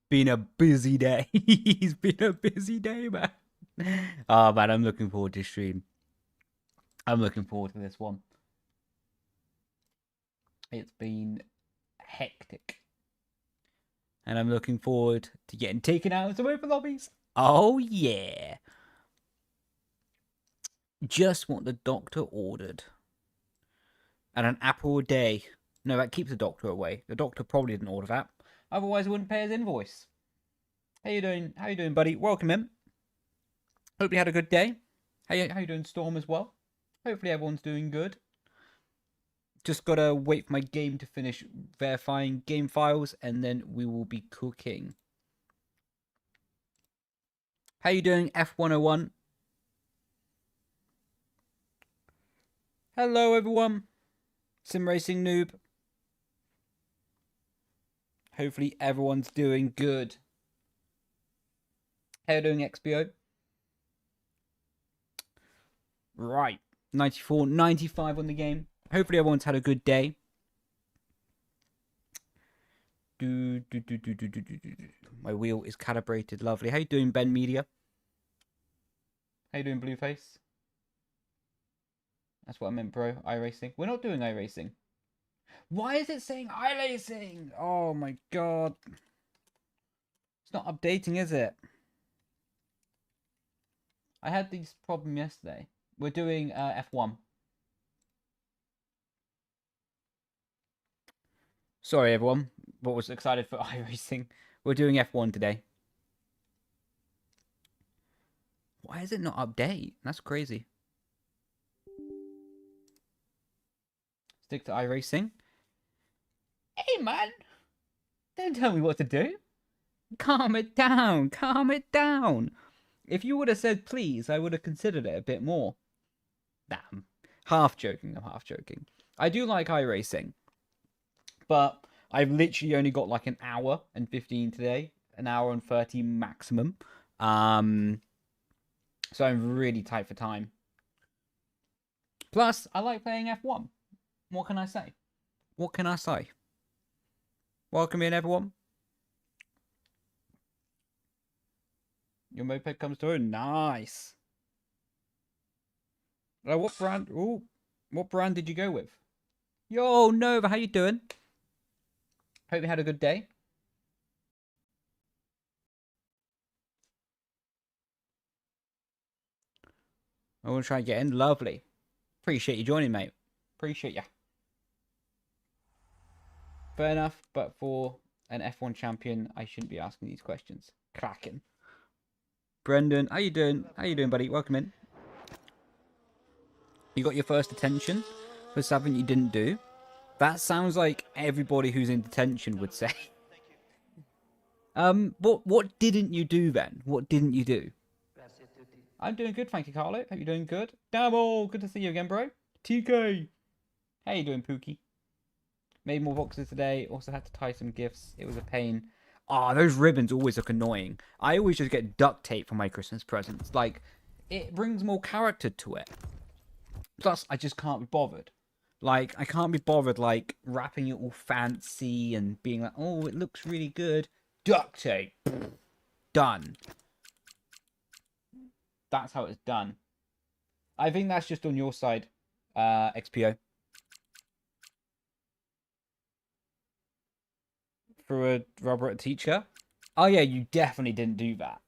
been a busy day. It's been a busy day, man. Oh man, I'm looking forward to stream. I'm looking forward to this one. It's been hectic. And I'm looking forward to getting taken out of some open lobbies. Oh yeah. Just what the doctor ordered. And an apple a day. No, that keeps the doctor away. The doctor probably didn't order that. Otherwise, he wouldn't pay his invoice. How you doing? How you doing, buddy? Welcome in. Hope you had a good day. How you doing, Storm, as well? Hopefully everyone's doing good. Just gotta wait for my game to finish verifying game files, and then we will be cooking. How you doing, F101? Hello, everyone. Sim Racing Noob. Hopefully everyone's doing good. How you doing, XPO? Right. 94, 95 on the game. Hopefully everyone's had a good day. My wheel is calibrated. Lovely. How you doing, Ben Media? How you doing, Blueface? That's what I meant, bro. iRacing. We're not doing iRacing. Why is it saying iRacing? Oh my god. It's not updating, is it? I had this problem yesterday. We're doing F1. Sorry, everyone, but was excited for iRacing. We're doing F1 today. Why is it not update? That's crazy. Stick to iRacing. Hey, man! Don't tell me what to do. Calm it down. Calm it down. If you would have said please, I would have considered it a bit more. Damn. Half joking. I'm half joking. I do like iRacing. But I've literally only got like an hour and 15 today. An hour and 30 maximum. So I'm really tight for time. Plus, I like playing F1. What can I say? What can I say? Welcome in, everyone. Your moped comes through. Nice. What brand? Ooh, what brand did you go with? Yo, Nova, how you doing? Hope you had a good day. I want to try and get in. Lovely. Appreciate you joining, mate. Appreciate ya. Fair enough, but for an F1 champion, I shouldn't be asking these questions. Cracking. Brendon, how you doing? How you doing, buddy? Welcome in. You got your first detention for something you didn't do? That sounds like everybody who's in detention would say. What didn't you do then? What didn't you do? I'm doing good, thank you, Carlo. Hope you're doing good. Dabble, good to see you again, bro. TK. How you doing, Pookie? Made more boxes today. Also had to tie some gifts. It was a pain. Ah, those ribbons always look annoying. I always just get duct tape for my Christmas presents. Like, it brings more character to it. Plus, I just can't be bothered. Like, I can't be bothered, like, wrapping it all fancy and being like, oh, it looks really good. Duct tape. Done. That's how it's done. I think that's just on your side, XPO. For a rubber teacher? Oh, yeah, you definitely didn't do that.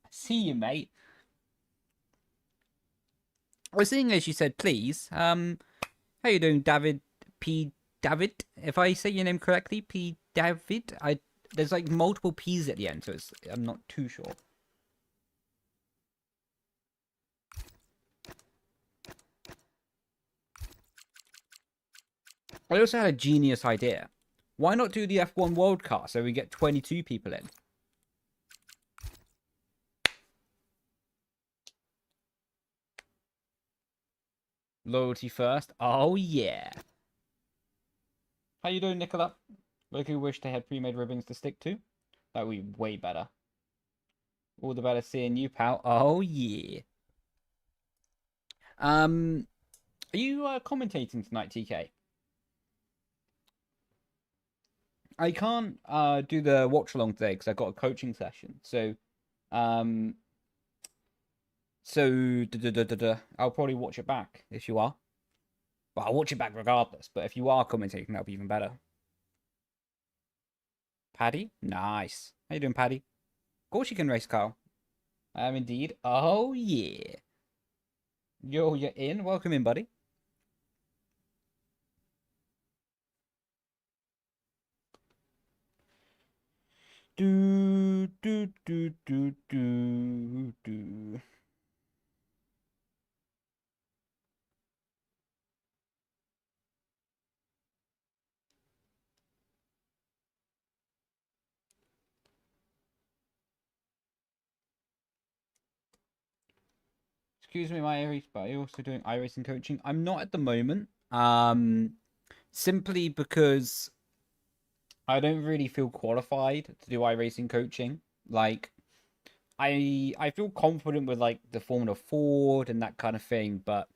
See you, mate. Well, seeing as you said please, how you doing, David P. David? If I say your name correctly, P. David? There's like multiple P's at the end, so I'm not too sure. I also had a genius idea. Why not do the F1 World Car so we get 22 people in? Loyalty first. Oh, yeah. How you doing, Nicola? Loki wish they had pre-made ribbons to stick to. That would be way better. All the better seeing you, pal. Oh, yeah. Are you commentating tonight, TK? I can't do the watch along today because I got a coaching session. So, um, I'll probably watch it back if you are. But I'll watch it back regardless. But if you are commentating, that'll be even better. Paddy, nice. How you doing, Paddy? Of course you can race, Carl. I am indeed. Oh yeah. You're in. Welcome in, buddy. Do do do do do do. Excuse me, my iRace, but I'm also doing iRacing coaching. I'm not at the moment. Simply because I don't really feel qualified to do iRacing coaching. Like, I feel confident with like the Formula Ford and that kind of thing, but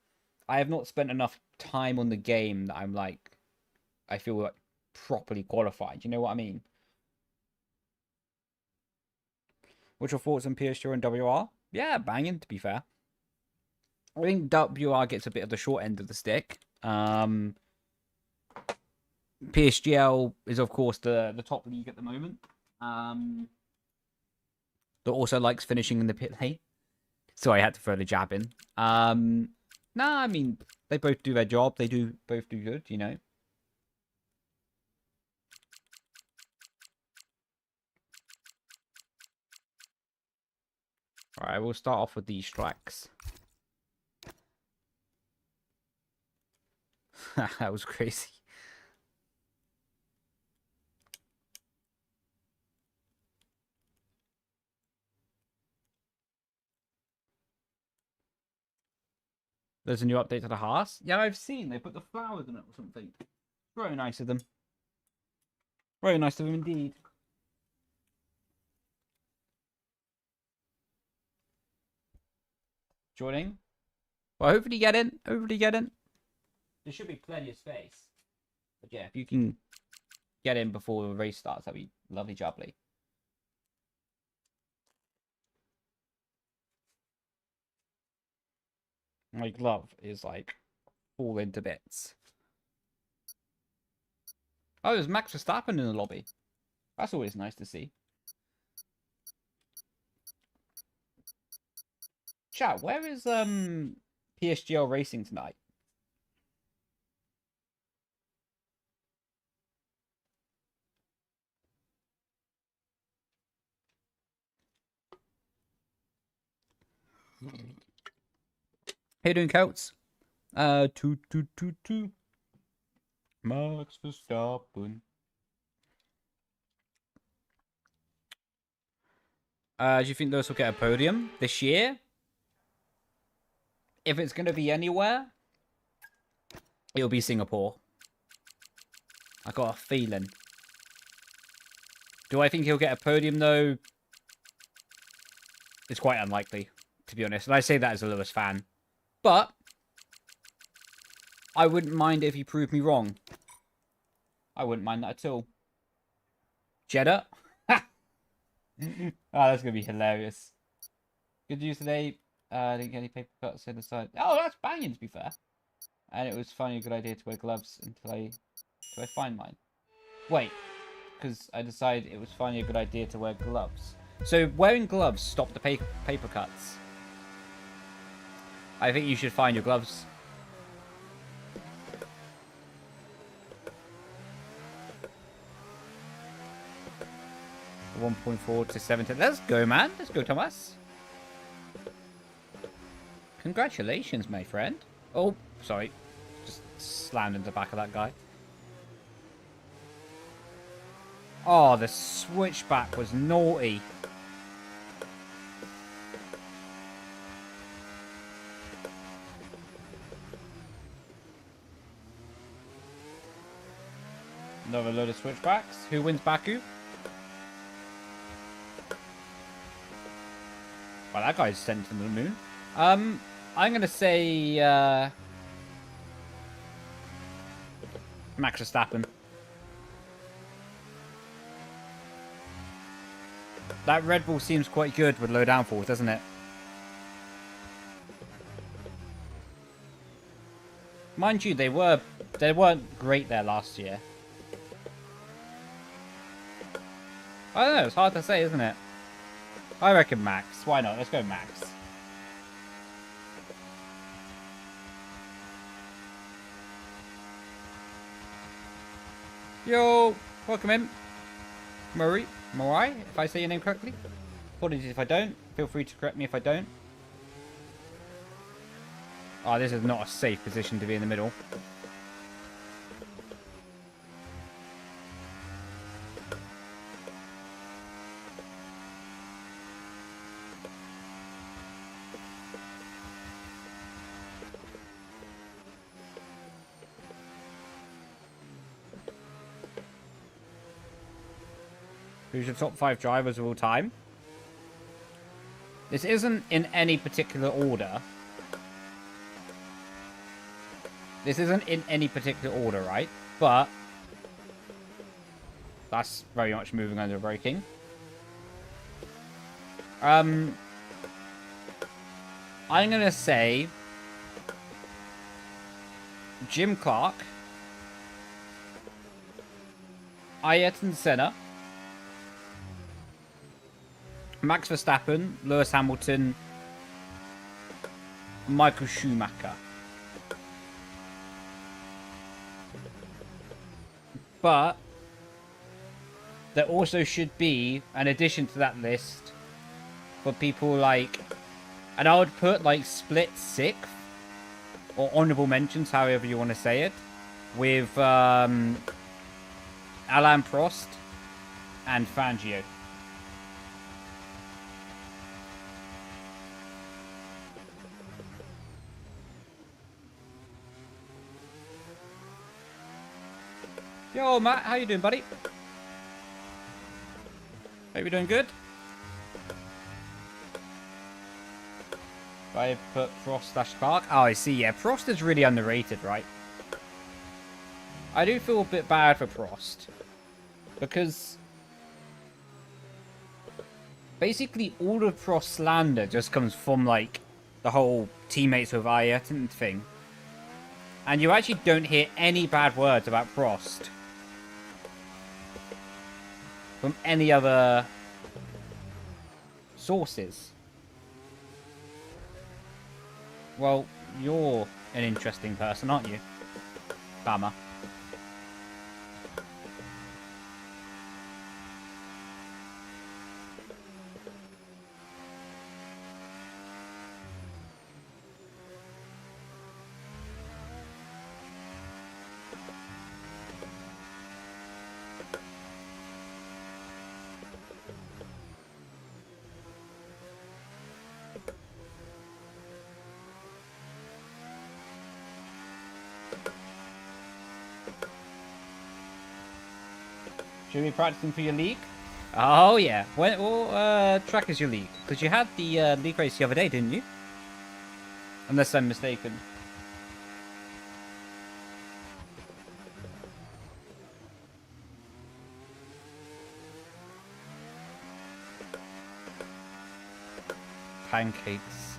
I have not spent enough time on the game that I'm like, I feel like properly qualified. You know what I mean? What's your thoughts on PSG and WR? Yeah, banging. To be fair, I think WR gets a bit of the short end of the stick. PSGL is of course the top league at the moment. That also likes finishing in the pit lane. So I had to throw the jab in. Nah, I mean, they both do their job. They both do good, you know. Alright, we'll start off with these strikes. That was crazy. There's a new update to the Haas. Yeah, I've seen. They put the flowers in it or something. Very nice of them. Very nice of them indeed. Joining. Well, hopefully get in. Hopefully get in. There should be plenty of space. But yeah, if you can get in before the race starts, that'd be lovely, jubbly. My glove is like falling to bits. Oh, there's Max Verstappen in the lobby. That's always nice to see. Chat, where is PSGL racing tonight? How you doing, Coats? Two. Max Verstappen. Do you think Lewis will get a podium this year? If it's going to be anywhere, it'll be Singapore. I got a feeling. Do I think he'll get a podium, though? It's quite unlikely, to be honest. And I say that as a Lewis fan. But I wouldn't mind if he proved me wrong. I wouldn't mind that at all. Jeddah? Oh, that's going to be hilarious. Good news today. I didn't get any paper cuts in the side. Oh, that's banging, to be fair. And it was finally a good idea to wear gloves until I find mine. Wait, because I decided it was finally a good idea to wear gloves. So wearing gloves stopped the paper cuts. I think you should find your gloves. $1.4 to 17. Let's go, man. Let's go, Thomas. Congratulations, my friend. Oh, sorry. Just slammed into the back of that guy. Oh, the switchback was naughty. Another load of switchbacks. Who wins Baku? Well, that guy's sent to the moon. I'm going to say Max Verstappen. That Red Bull seems quite good with low downforce, doesn't it? Mind you, they weren't great there last year. I don't know, it's hard to say, isn't it? I reckon max. Why not? Let's go max. Yo, welcome in. Murray, if I say your name correctly. Apologies if I don't. Feel free to correct me if I don't. Oh, this is not a safe position to be in the middle. Who's your top 5 drivers of all time? This isn't in any particular order. This isn't in any particular order, right? But that's very much moving under braking. I'm gonna say Jim Clark, Ayrton Senna, Max Verstappen, Lewis Hamilton, Michael Schumacher. But there also should be an addition to that list for people like, and I would put like split 6th or honorable mentions, however you want to say it, with Alain Prost and Fangio. Yo, Matt, how you doing, buddy? Hope you're doing good. I put Prost/Clark. Oh, I see. Yeah, Prost is really underrated, right? I do feel a bit bad for Prost. Because basically all of Prost's slander just comes from, like, the whole teammates with Ayrton thing. And you actually don't hear any bad words about Prost from any other sources. Well, you're an interesting person, aren't you? Bummer. Should we be practicing for your league? Oh, yeah. What track is your league? Because you had the league race the other day, didn't you? Unless I'm mistaken. Pancakes.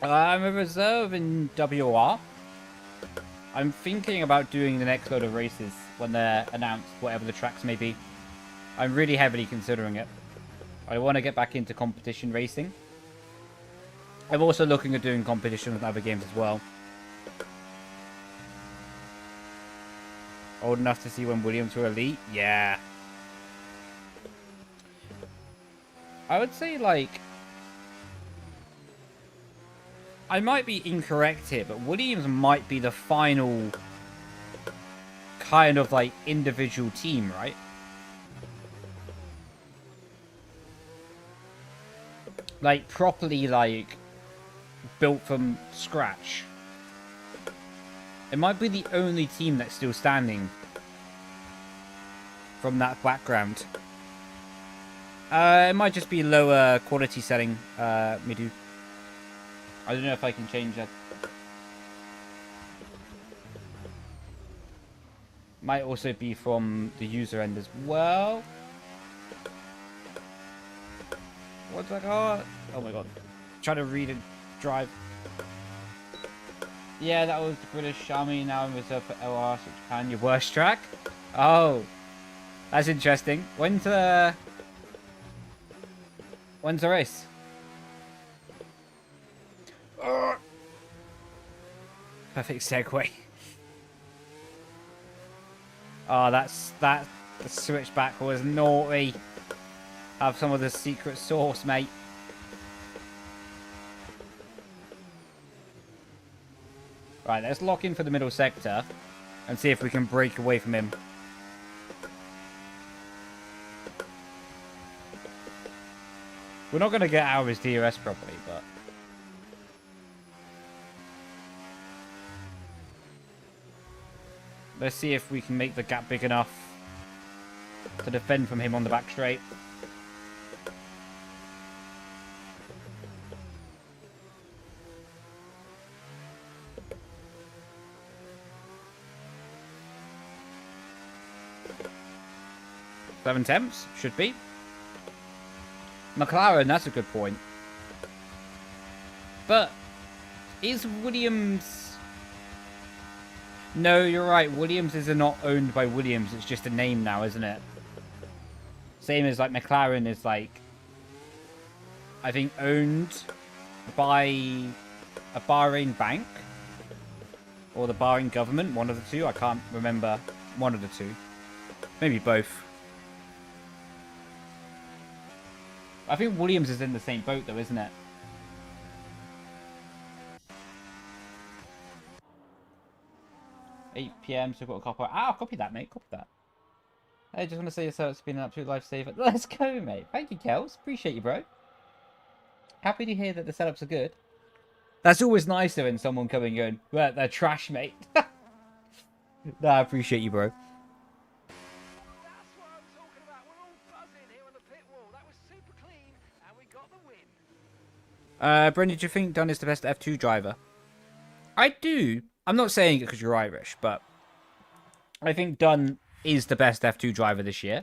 I'm a reserve in WR. I'm thinking about doing the next load of races when they're announced, whatever the tracks may be. I'm really heavily considering it. I want to get back into competition racing. I'm also looking at doing competition with other games as well. Old enough to see when Williams were elite? Yeah. I would say, like, I might be incorrect here, but Williams might be the final kind of, like, individual team, right? Like, properly, like, built from scratch. It might be the only team that's still standing from that background. It might just be lower quality setting, Midu. I don't know if I can change that. Might also be from the user end as well. What's that got? Oh my god. Trying to read and drive. Yeah, that was the British Army, now in reserve for LR, so Japan. Your worst track? Oh. That's interesting. When's the race? Perfect segue. Oh, that the switchback was naughty. Have some of the secret sauce, mate. Right, let's lock in for the middle sector and see if we can break away from him. We're not going to get out of his DRS properly, but... let's see if we can make the gap big enough to defend from him on the back straight. Seven temps, should be. McLaren, that's a good point. But is Williams... No, you're right. Williams is not owned by Williams. It's just a name now, isn't it? Same as like McLaren is like, I think, owned by a Bahrain bank or the Bahrain government. One of the two. I can't remember. One of the two. Maybe both. I think Williams is in the same boat though, isn't it? $8 PM, so we've got a couple. Ah, copy that, mate. Copy that. I just want to say yourself, it's been an absolute lifesaver. Let's go, mate. Thank you, Kels. Appreciate you, bro. Happy to hear that the setups are good. That's always nicer than someone coming going, well, they're trash, mate. No, I appreciate you, bro. Brendon, do you think Dunn is the best F2 driver? I do. I'm not saying it because you're Irish, but I think Dunn is the best F2 driver this year.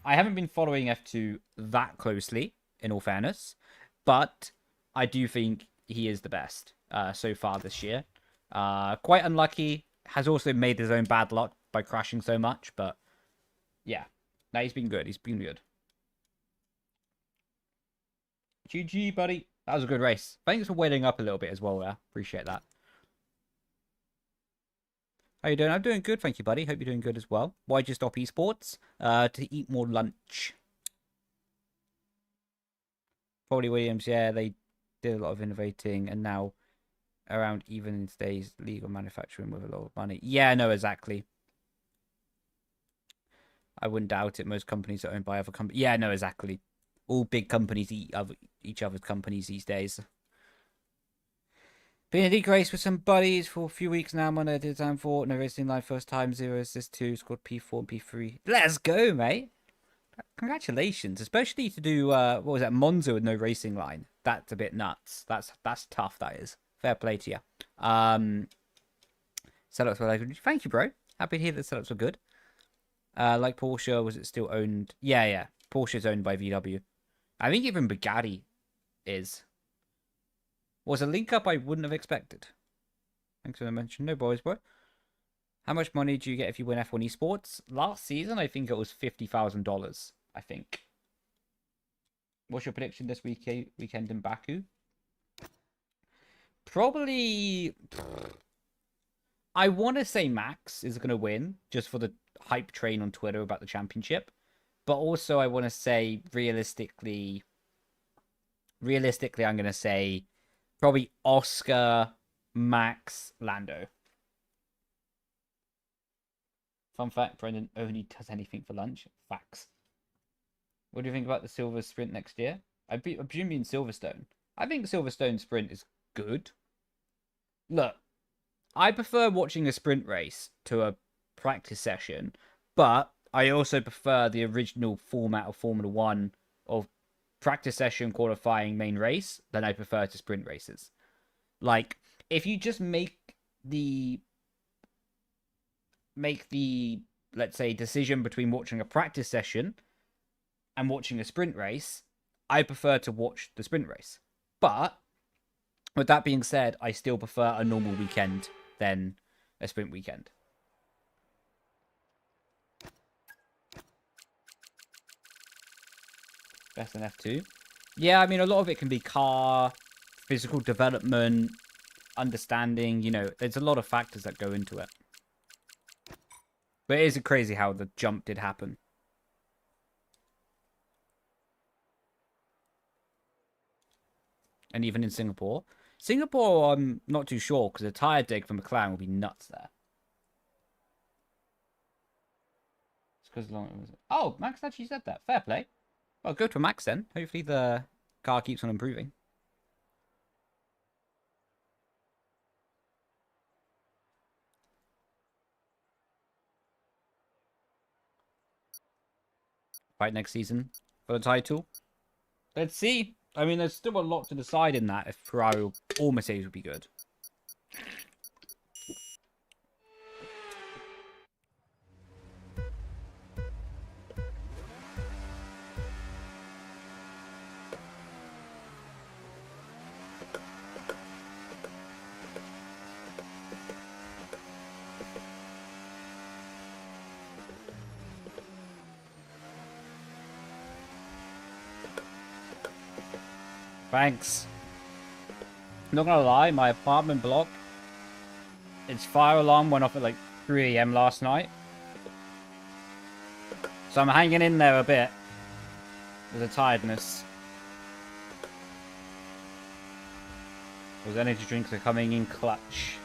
I haven't been following F2 that closely, in all fairness, but I do think he is the best so far this year. Quite unlucky. Has also made his own bad luck by crashing so much, but yeah. No, he's been good. He's been good. GG, buddy. That was a good race. Thanks for waiting up a little bit as well there. Appreciate that. How you doing? I'm doing good, thank you, buddy. Hope you're doing good as well. Why'd you stop esports? To eat more lunch. Probably Williams, yeah, they did a lot of innovating, and now around even stays legal manufacturing with a lot of money. Yeah, no, exactly. I wouldn't doubt it. Most companies are owned by other companies. Yeah, no, exactly. All big companies eat each other's companies these days. Been a league race with some buddies for a few weeks now. I'm on a design for no racing live first time. 0 assist 2, scored P4 and P3. Let's go, mate. Congratulations, especially to do what was that, Monza with no racing line. That's a bit nuts. That's tough. That is. Fair play to you. Setups were like, thank you, bro. Happy to hear that setups were good. Like Porsche, was it still owned? Yeah. Porsche's owned by VW. I think even Bugatti is. Was a link up I wouldn't have expected. Thanks for the mention. No boys, bro. How much money do you get if you win F1 Esports? Last season, I think it was $50,000. I think. What's your prediction this weekend in Baku? Probably. I want to say Max is going to win just for the hype train on Twitter about the championship. But also, I want to say realistically, I'm going to say probably Oscar, Max, Lando. Fun fact, Brendon only does anything for lunch. Facts. What do you think about the Silver Sprint next year? I presume in Silverstone. I think Silverstone Sprint is good. Look, I prefer watching a sprint race to a practice session, but I also prefer the original format of Formula One of practice session, qualifying, main race than I prefer to sprint races. Like, if you just make the let's say decision between watching a practice session and watching a sprint race, I prefer to watch the sprint race. But with that being said, I still prefer a normal weekend than a sprint weekend. Best in F2. Yeah, I mean, a lot of it can be car, physical development, understanding, you know, there's a lot of factors that go into it. But it is crazy how the jump did happen. And even in Singapore. Singapore, I'm not too sure, because a tyre dig for McLaren will be nuts there. It's because long. Oh, Max actually said that. Fair play. Well, good for Max then. Hopefully the car keeps on improving. Fight next season for the title. Let's see. I mean, there's still a lot to decide in that if Ferrari or Mercedes would be good. Thanks. Not gonna lie, my apartment block, its fire alarm went off at like 3 AM last night. So I'm hanging in there a bit with a tiredness. Those energy drinks are coming in clutch.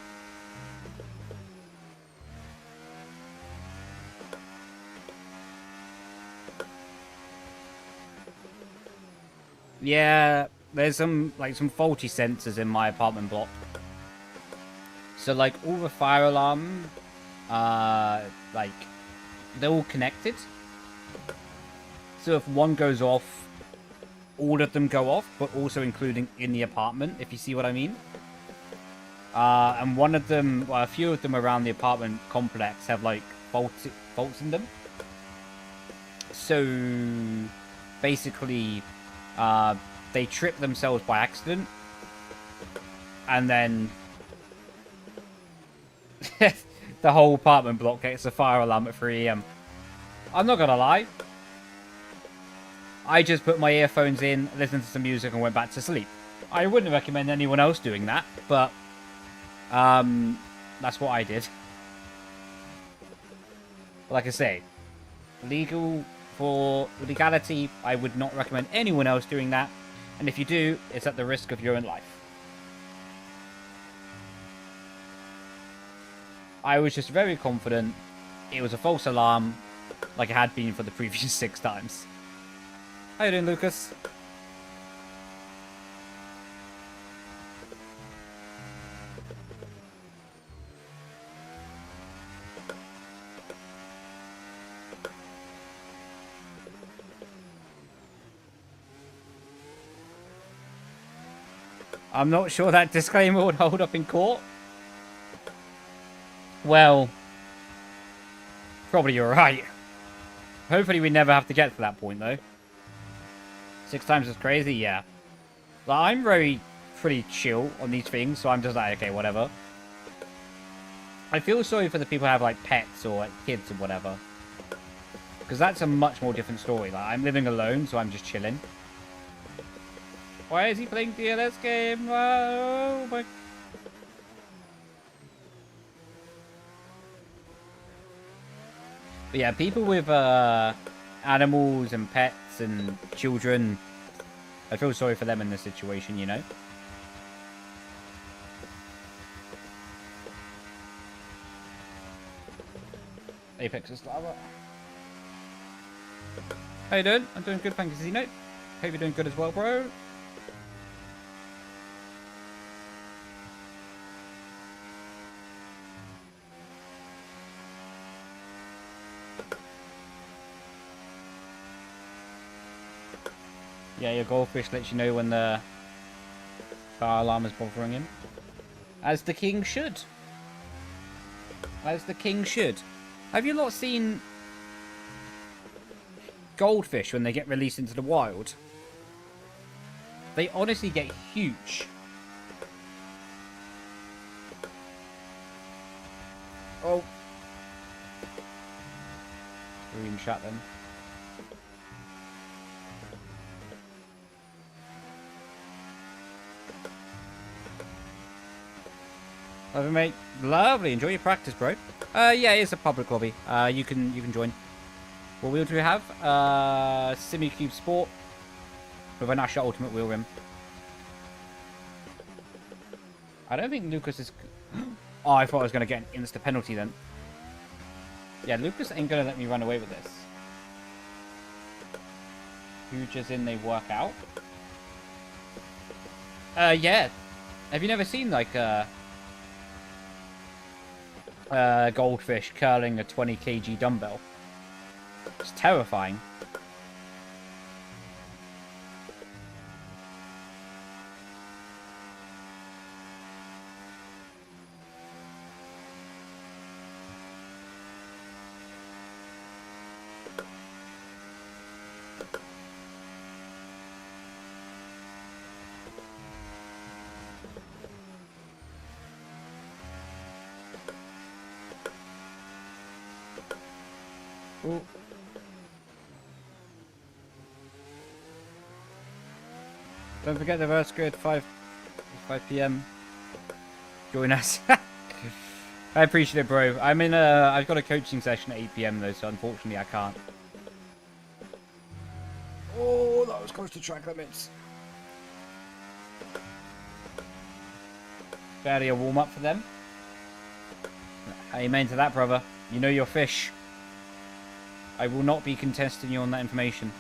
Yeah, there's some faulty sensors in my apartment block. So like all the fire alarm, like they're all connected. So if one goes off, all of them go off, but also including in the apartment, if you see what I mean. And one of them, well, a few of them around the apartment complex have like faults in them. So basically, they trip themselves by accident, and then the whole apartment block gets a fire alarm at 3 AM. I'm not gonna lie. I just put my earphones in, listened to some music, and went back to sleep. I wouldn't recommend anyone else doing that, but that's what I did. Like I say, for legality, I would not recommend anyone else doing that. And if you do, it's at the risk of your own life. I was just very confident it was a false alarm, like it had been for the previous 6 times. How you doing, Lucas? I'm not sure that disclaimer would hold up in court. Well, probably you're right. Hopefully we never have to get to that point, though. 6 times is crazy, yeah. Like, I'm pretty chill on these things, so I'm just like, okay, whatever. I feel sorry for the people who have, like, pets or, like, kids or whatever. Because that's a much more different story. Like, I'm living alone, so I'm just chilling. Why is he playing DLS game? Oh my... But yeah, people with animals and pets and children, I feel sorry for them in this situation, you know? Apex is lava. How you doing? I'm doing good, thank you, Zeno. Hope you're doing good as well, bro. Yeah, your goldfish lets you know when the fire alarm is bothering him. As the king should. As the king should. Have you not seen goldfish when they get released into the wild? They honestly get huge. Oh. We're in chat then. Lovely, mate. Lovely. Enjoy your practice, bro. Yeah, it's a public lobby. You can join. What wheel do we have? Simucube Sport with an Ascher Ultimate wheel rim. I don't think Lucas is... Oh, I thought I was going to get an insta penalty then. Yeah, Lucas ain't going to let me run away with this. Huge as in they work out. Yeah. Have you never seen, like, goldfish curling a 20 kg dumbbell? It's terrifying. Ooh. Don't forget the verse grid 5 PM. Join us. I appreciate it, bro. I'm in I've got a coaching session at 8 PM though, so unfortunately I can't. Oh, that was close to track limits. Barely a warm up for them. Amen to that, brother. You know your fish. I will not be contesting you on that information.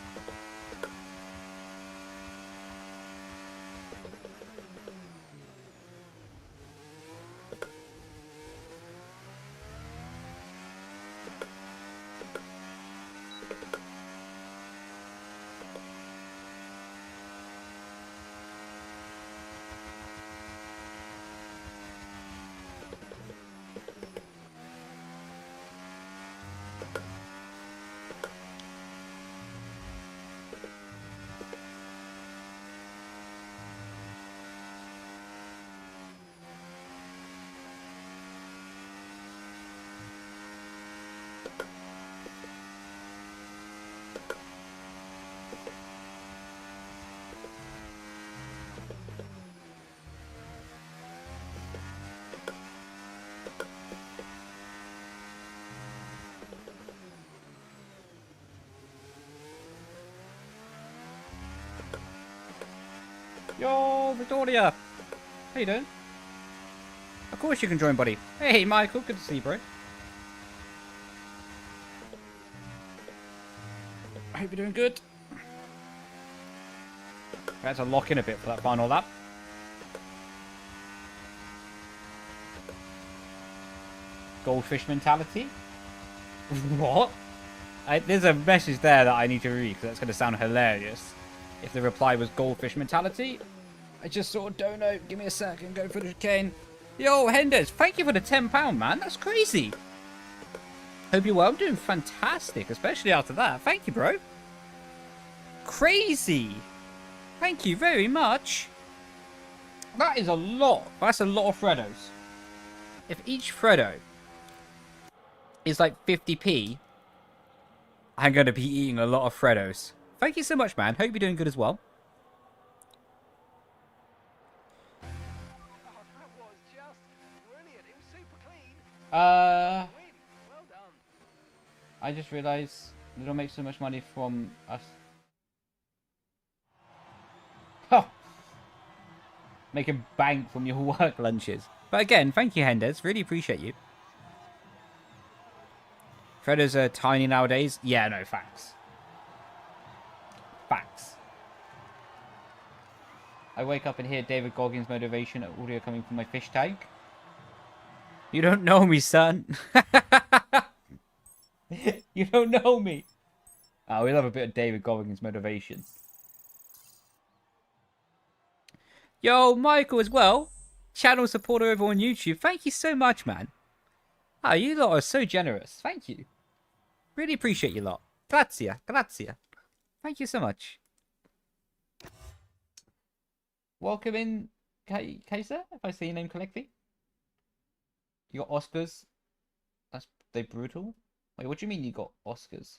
Yo, Victoria! How you doing? Of course you can join, buddy. Hey, Michael, good to see you, bro. I hope you're doing good. I had to lock in a bit for that final lap. Goldfish mentality? What? There's a message there that I need to read because that's going to sound hilarious. If the reply was goldfish mentality, I just sort of don't know. Give me a second, go for the cane. Yo, Henders, thank you for the £10, man. That's crazy. Hope you're well. I'm doing fantastic, especially after that. Thank you, bro. Crazy. Thank you very much. That is a lot. That's a lot of Freddos. If each Freddo is like 50p, I'm going to be eating a lot of Freddos. Thank you so much, man. Hope you're doing good as well. I just realised they don't make so much money from us. Oh, making bank from your work lunches. But again, thank you, Henders. Really appreciate you. Freddos are tiny nowadays. Yeah, no, facts. Facts. I wake up and hear David Goggins' motivation audio coming from my fish tank. You don't know me, son. You don't know me. Oh, we love a bit of David Goggins' motivation. Yo, Michael as well. Channel supporter over on YouTube. Thank you so much, man. Oh, you lot are so generous. Thank you. Really appreciate you lot. Grazie, grazie. Thank you so much. Welcome in, Kaiser, if I say your name correctly. You got Oscars. They brutal. Wait, what do you mean you got Oscars?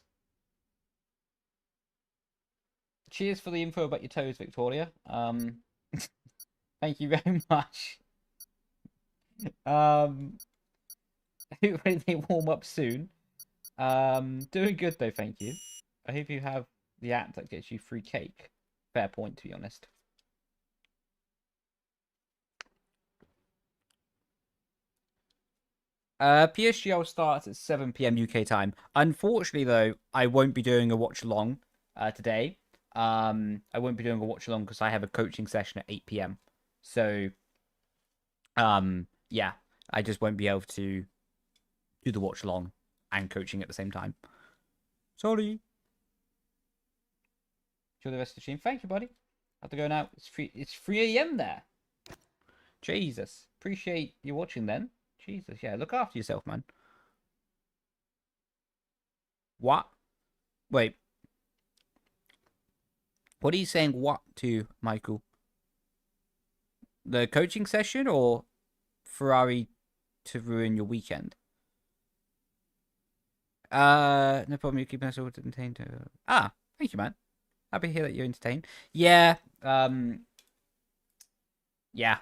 Cheers for the info about your toes, Victoria. Thank you very much. Hopefully they warm up soon. Doing good though, thank you. I hope you have the app that gets you free cake. Fair point, to be honest. PSGL starts at 7 PM UK time. Unfortunately, though, I won't be doing a watch along today. I won't be doing a watch along because I have a coaching session at 8 PM. So, yeah, I just won't be able to do the watch along and coaching at the same time. Sorry. Enjoy the rest of the stream. Thank you, buddy. Have to go now. It's 3 AM there. Jesus. Appreciate you watching then. Jesus, yeah. Look after yourself, man. What? Wait. What are you saying what to, Michael? The coaching session or Ferrari to ruin your weekend? No problem. You're keeping us all entertained. Thank you, man. Happy to hear that you're entertained. Yeah. Yeah.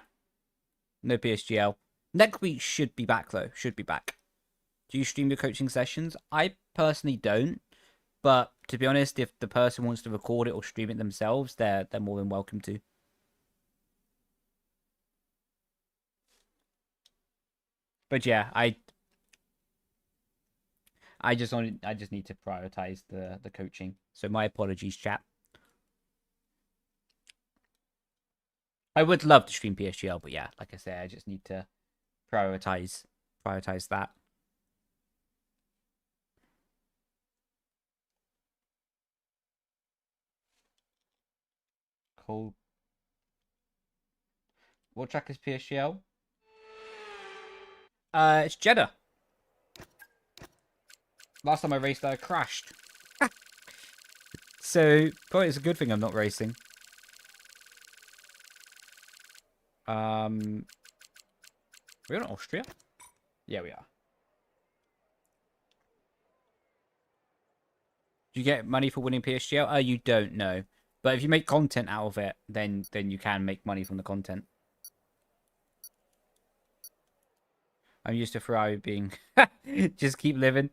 No PSGL. Next week should be back, though. Should be back. Do you stream your coaching sessions? I personally don't. But to be honest, if the person wants to record it or stream it themselves, they're more than welcome to. But yeah, I just need to prioritize the coaching. So my apologies, chat. I would love to stream PSGL, but yeah, like I said, I just need to prioritize that. Cool. What track is PSGL? It's Jeddah. Last time I raced, I crashed. So probably it's a good thing I'm not racing. We're in Austria? Yeah, we are. Do you get money for winning PSGL? You don't know. But if you make content out of it, then you can make money from the content. I'm used to Ferrari being... Just keep living.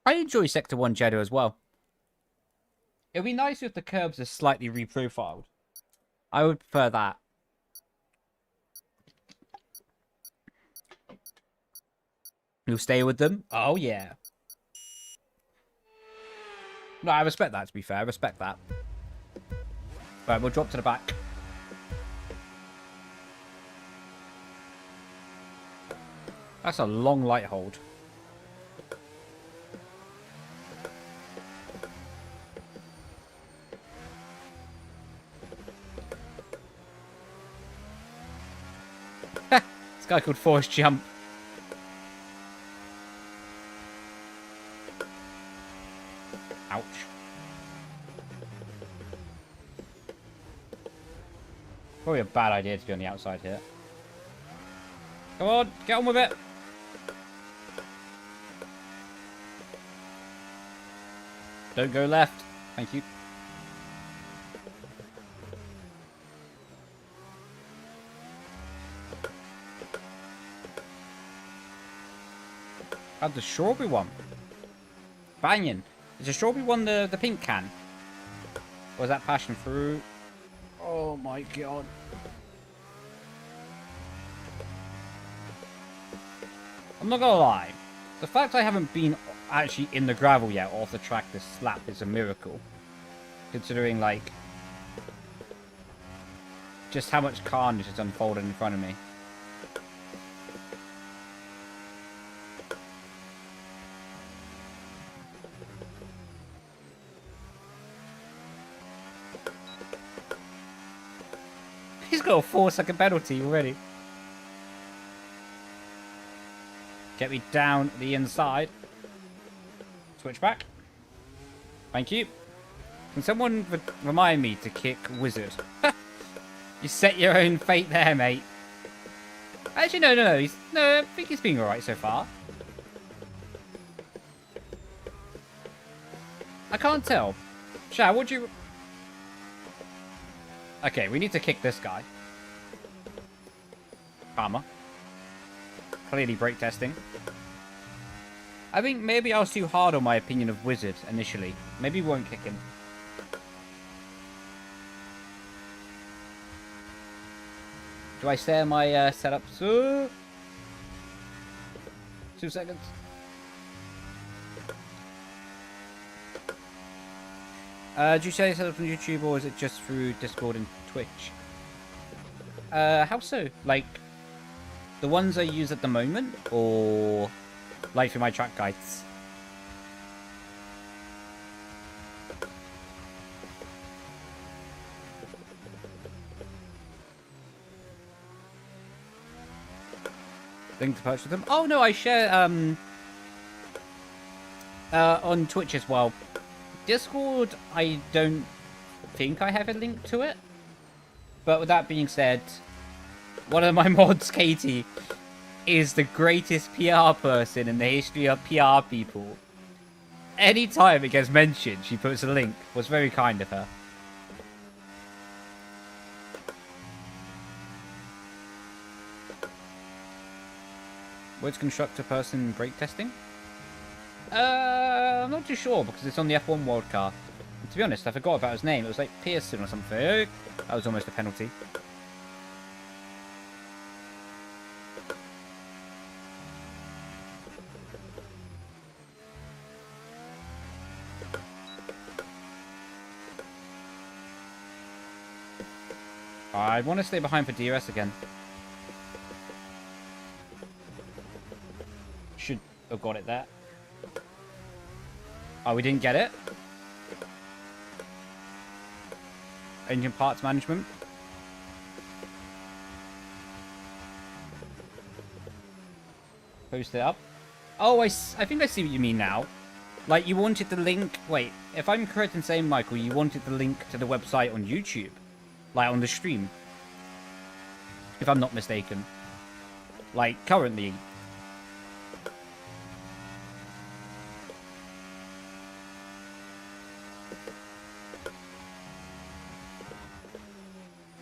I enjoy Sector 1 Jeddah as well. It would be nice if the curbs are slightly reprofiled. I would prefer that. You'll stay with them? Oh, yeah. No, I respect that, to be fair. I respect that. Right, we'll drop to the back. That's a long light hold. This guy called Force Jump. Ouch. Probably a bad idea to be on the outside here. Come on, get on with it. Don't go left. Thank you. Had the strawberry one. Banging. Is the strawberry one the pink can? Or is that passion fruit? Oh my god. I'm not gonna lie. The fact I haven't been actually in the gravel yet off the track this slap is a miracle. Considering, like, just how much carnage has unfolded in front of me. He's got a 4-second penalty already. Get me down the inside. Switch back. Thank you. Can someone remind me to kick Wizard? You set your own fate there, mate. Actually, no. No, I think he's been alright so far. I can't tell. Shah, would you... Okay, we need to kick this guy. Karma. Clearly brake testing. I think maybe I was too hard on my opinion of Wizard initially. Maybe we won't kick him. Do I share my setup? 2 seconds. Do you share your setup on YouTube or is it just through Discord and Twitch? How so? Like, the ones I use at the moment or like through my track guides? Link to purchase them. Oh no, I share on Twitch as well. Discord, I don't think I have a link to it. But with that being said, one of my mods, Katie, is the greatest PR person in the history of PR people. Anytime it gets mentioned, she puts a link. It was very kind of her. Which constructor person brake testing? I'm not too sure because it's on the F1 World Car. And to be honest, I forgot about his name. It was like Pearson or something. That was almost a penalty. I want to stay behind for DRS again. Should have got it there. Oh, we didn't get it. Engine parts management. Post it up. Oh, I think I see what you mean now. Like, you wanted the link... Wait, if I'm correct in saying, Michael, you wanted the link to the website on YouTube. Like, on the stream. If I'm not mistaken. Like, currently...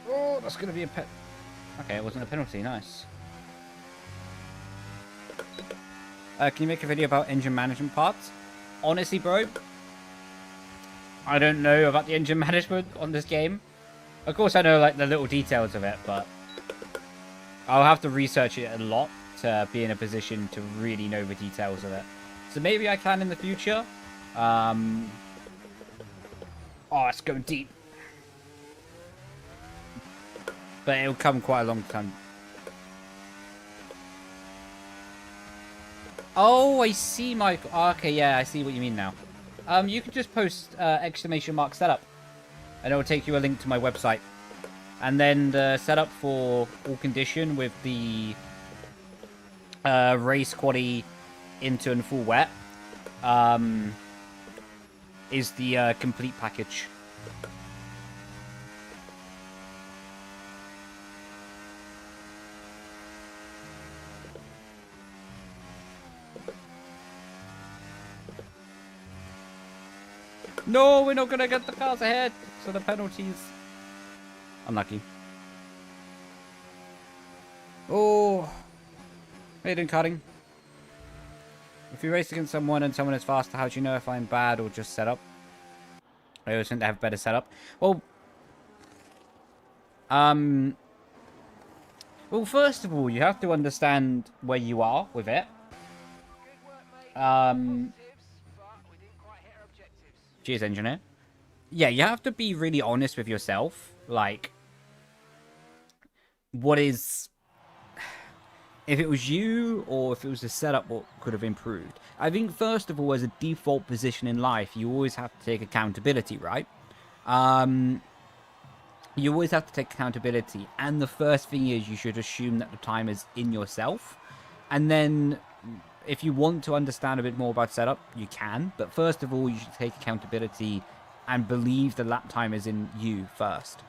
Oh, that's going to be a pet... Okay, it wasn't a penalty. Nice. Can you make a video about engine management parts? Honestly, bro, I don't know about the engine management on this game. Of course, I know, like, the little details of it, but I'll have to research it a lot to be in a position to really know the details of it. So maybe I can in the future. Oh, it's going deep. But it'll come quite a long time. Oh, I see, Michael. Oh, okay, yeah, I see what you mean now. You can just post exclamation mark setup. And it will take you a link to my website. And then the setup for all condition with the race quaddy into and full wet is the complete package. No, we're not going to get the cars ahead. So the penalties. Unlucky. Oh. How you doing, cutting? If you race against someone and someone is faster, how do you know if I'm bad or just set up? I always think they have better setup. Well, first of all, you have to understand where you are with it. Cheers, engineer. Yeah, you have to be really honest with yourself. Like, what is... If it was you, or if it was the setup, what could have improved? I think, first of all, as a default position in life, you always have to take accountability, right? you always have to take accountability. And the first thing is you should assume that the time is in yourself. And then if you want to understand a bit more about setup, you can. But first of all, you should take accountability and believe the lap time is in you first.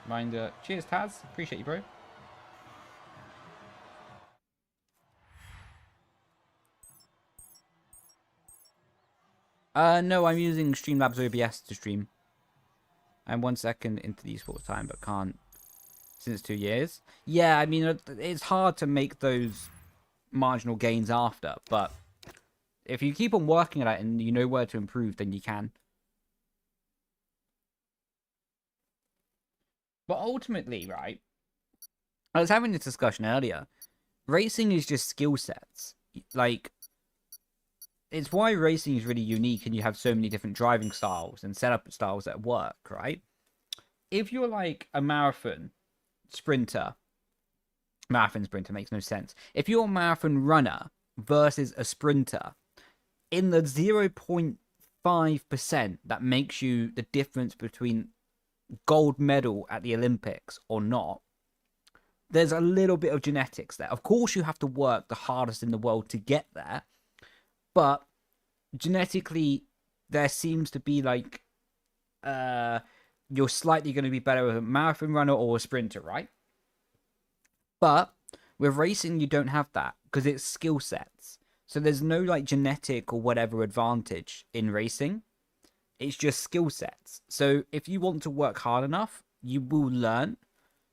Reminder. Cheers, Taz. Appreciate you, bro. No, I'm using Streamlabs OBS to stream. I'm 1 second into the esports time, but can't since 2 years. Yeah, I mean, it's hard to make those marginal gains after, but if you keep on working at it and you know where to improve, then you can. But ultimately, right, I was having this discussion earlier. Racing is just skill sets. Like, it's why racing is really unique and you have so many different driving styles and setup styles that work, right? If you're like a marathon sprinter makes no sense. If you're a marathon runner versus a sprinter, in the 0.5% that makes you the difference between gold medal at the Olympics or not, there's a little bit of genetics there. Of course, you have to work the hardest in the world to get there, but genetically, there seems to be like you're slightly going to be better with a marathon runner or a sprinter, right? But with racing, you don't have that because it's skill sets. So there's no like genetic or whatever advantage in racing. It's just skill sets. So if you want to work hard enough, you will learn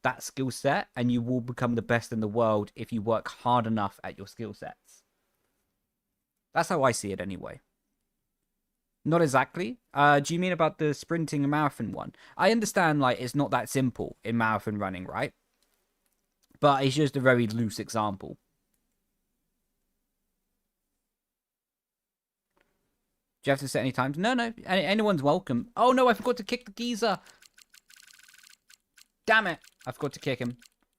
that skill set and you will become the best in the world if you work hard enough at your skill sets. That's how I see it anyway. Not exactly. Do you mean about the sprinting and marathon one? I understand like it's not that simple in marathon running, right? But it's just a very loose example. Do you have to set any times? No. Anyone's welcome. Oh no, I forgot to kick the geezer. Damn it. I forgot to kick him.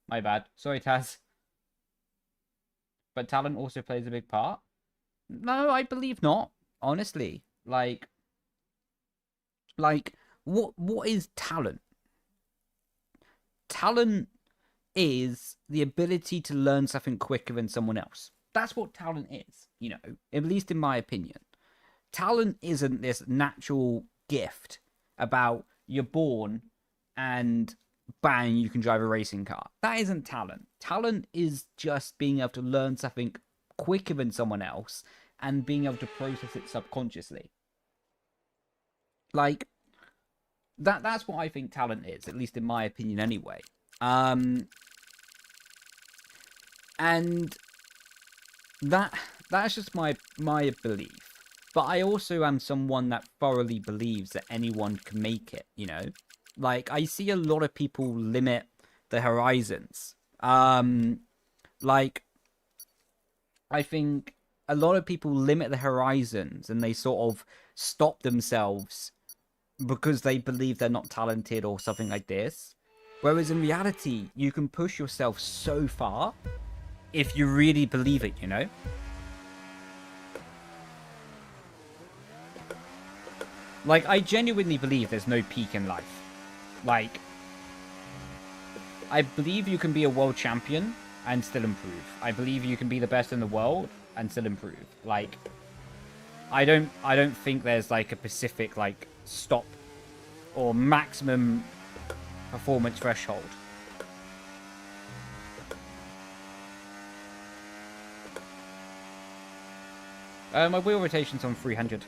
My bad. Sorry, Taz. But talent also plays a big part? No, I believe not. Honestly. Like what is talent? Talent is the ability to learn something quicker than someone else. That's what talent is, you know, at least in my opinion. Talent isn't this natural gift about you're born and bang, you can drive a racing car. That isn't talent. Talent is just being able to learn something quicker than someone else and being able to process it subconsciously. Like, that's what I think talent is, at least in my opinion anyway. And that's just my belief. But I also am someone that thoroughly believes that anyone can make it, you know? Like, I see a lot of people limit the horizons. Like, I think a lot of people limit the horizons and they sort of stop themselves because they believe they're not talented or something like this. Whereas in reality, you can push yourself so far if you really believe it, you know? Like, I genuinely believe there's no peak in life. Like, I believe you can be a world champion and still improve. I believe you can be the best in the world and still improve. Like, I don't think there's like a specific like stop or maximum performance threshold. My wheel rotation's on 300.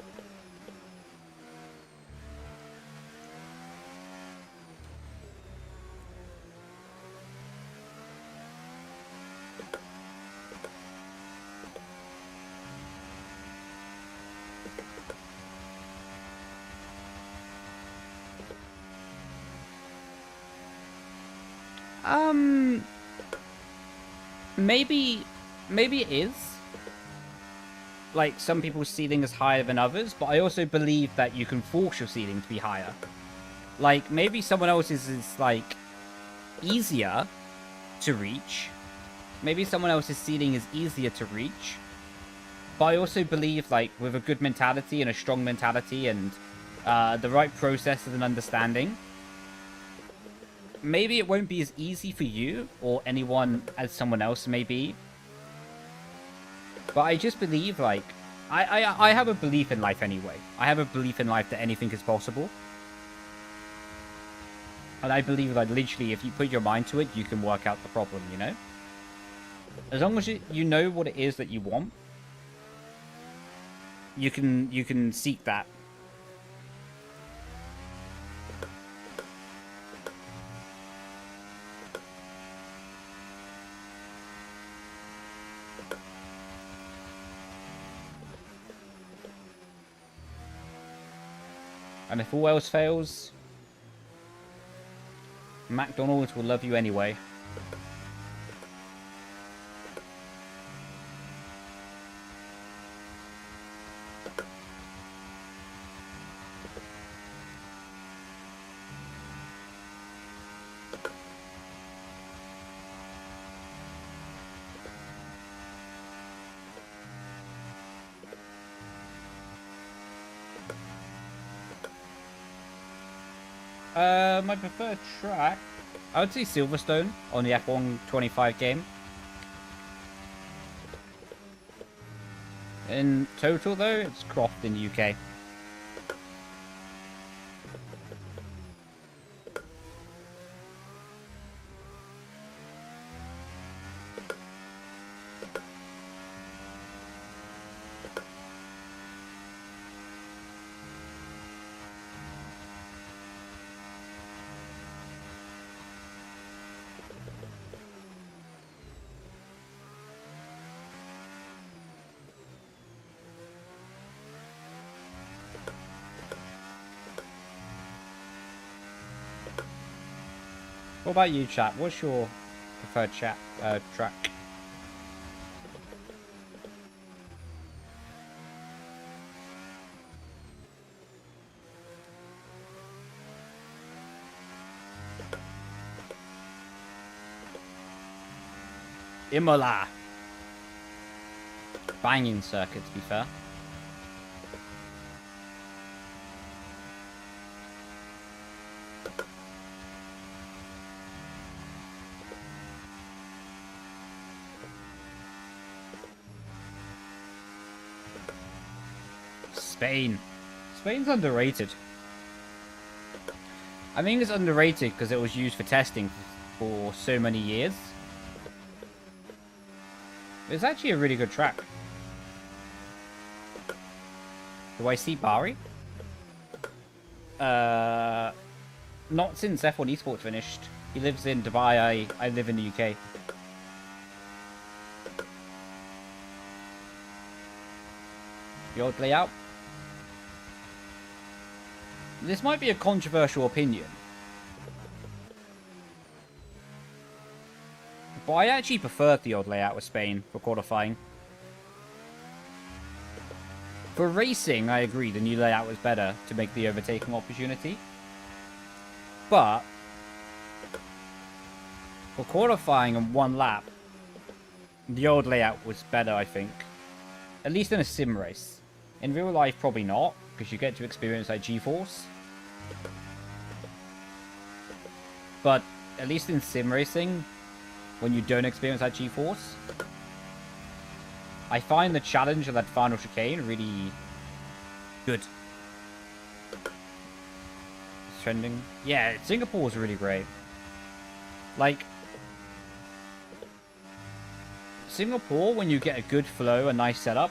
Maybe it is. Like, some people's ceiling is higher than others, but I also believe that you can force your ceiling to be higher. Like, maybe someone else's is, like, easier to reach. Maybe someone else's ceiling is easier to reach. But I also believe, like, with a good mentality and a strong mentality and the right processes and understanding, maybe it won't be as easy for you or anyone as someone else may be. But I just believe, like, I have a belief in life anyway. I have a belief in life that anything is possible. And I believe, like, literally, if you put your mind to it, you can work out the problem, you know? As long as you know what it is that you want, you can seek that. And if all else fails, McDonald's will love you anyway. My preferred track, I would say Silverstone on the F1 25 game. In total, though, it's Croft in the UK. What about you, chat? What's your preferred track? Imola. Banging circuit, to be fair. Spain. Spain's underrated. I think it's underrated because it was used for testing for so many years. It's actually a really good track. Do I see Bari? Not since F1 Esports finished. He lives in Dubai, I live in the UK. The old layout. This might be a controversial opinion, but I actually preferred the old layout with Spain for qualifying. For racing, I agree, the new layout was better to make the overtaking opportunity. But for qualifying in one lap, the old layout was better, I think. At least in a sim race. In real life, probably not, because you get to experience like GeForce. But at least in sim racing, when you don't experience that GeForce, I find the challenge of that final chicane really good. It's trending. Yeah, Singapore was really great. Like, Singapore, when you get a good flow, a nice setup,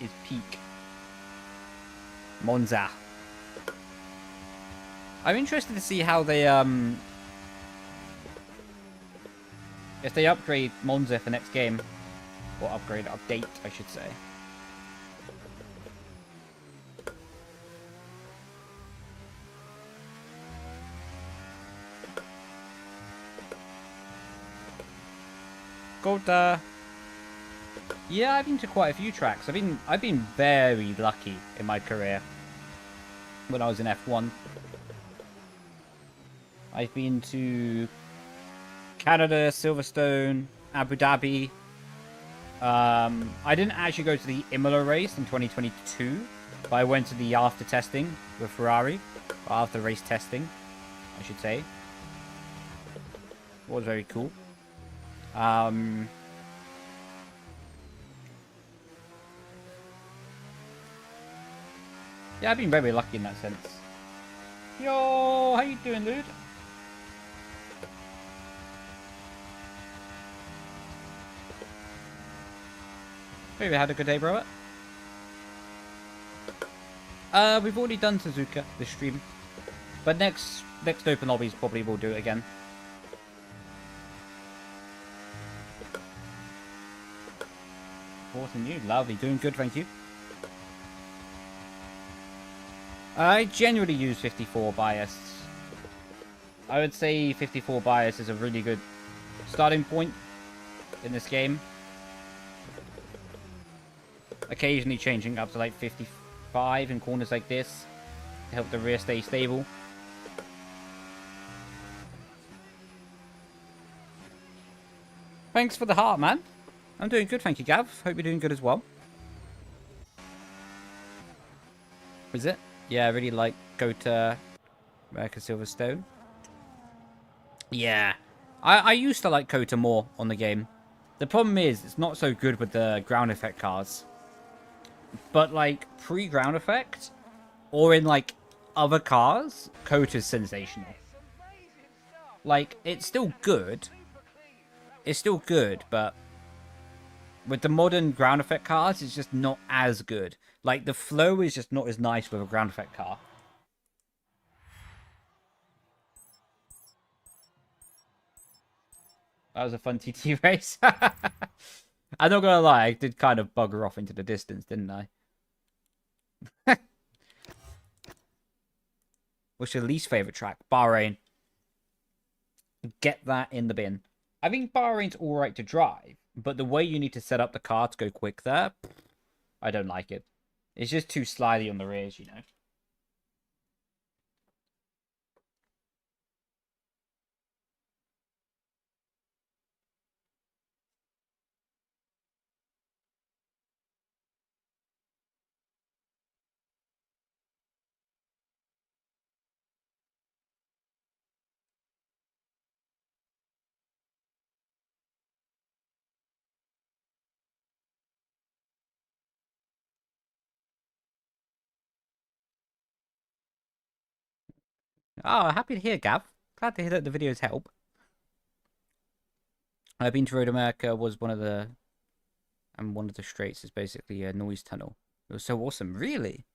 is peak. Monza. I'm interested to see how they, if they upgrade Monza for next game. Or update, I should say. Golda. Yeah, I've been to quite a few tracks. I've been very lucky in my career. When I was in F1. I've been to Canada, Silverstone, Abu Dhabi, I didn't actually go to the Imola race in 2022, but I went to the after testing with Ferrari, or after race testing, I should say. It was very cool. Yeah, I've been very lucky in that sense. Yo, how you doing, dude? Hope you had a good day, bro. We've already done Suzuka this stream, but next open lobbies probably will do it again. Awesome, you lovely, doing good, thank you. I generally use 54 bias. I would say 54 bias is a really good starting point in this game. Occasionally changing up to like 55 in corners like this to help the rear stay stable. Thanks for the heart, man. I'm doing good, thank you, Gav. Hope you're doing good as well. Is it? Yeah, I really like go to America Silverstone. Yeah. I used to like Kota more on the game. The problem is, it's not so good with the ground effect cars. But, like, pre-ground effect, or in, like, other cars, Kota's sensational. Like, it's still good. It's still good, but with the modern ground effect cars, it's just not as good. Like, the flow is just not as nice with a ground effect car. That was a fun TT race. I'm not gonna lie, I did kind of bugger off into the distance, didn't I? What's your least favorite track? Bahrain. Get that in the bin. I think Bahrain's alright to drive, but the way you need to set up the car to go quick there, I don't like it. It's just too slidey on the rears, you know. Oh, happy to hear, Gav. Glad to hear that the videos help. I've been to Road America was one of the straights is basically a noise tunnel. It was so awesome, really.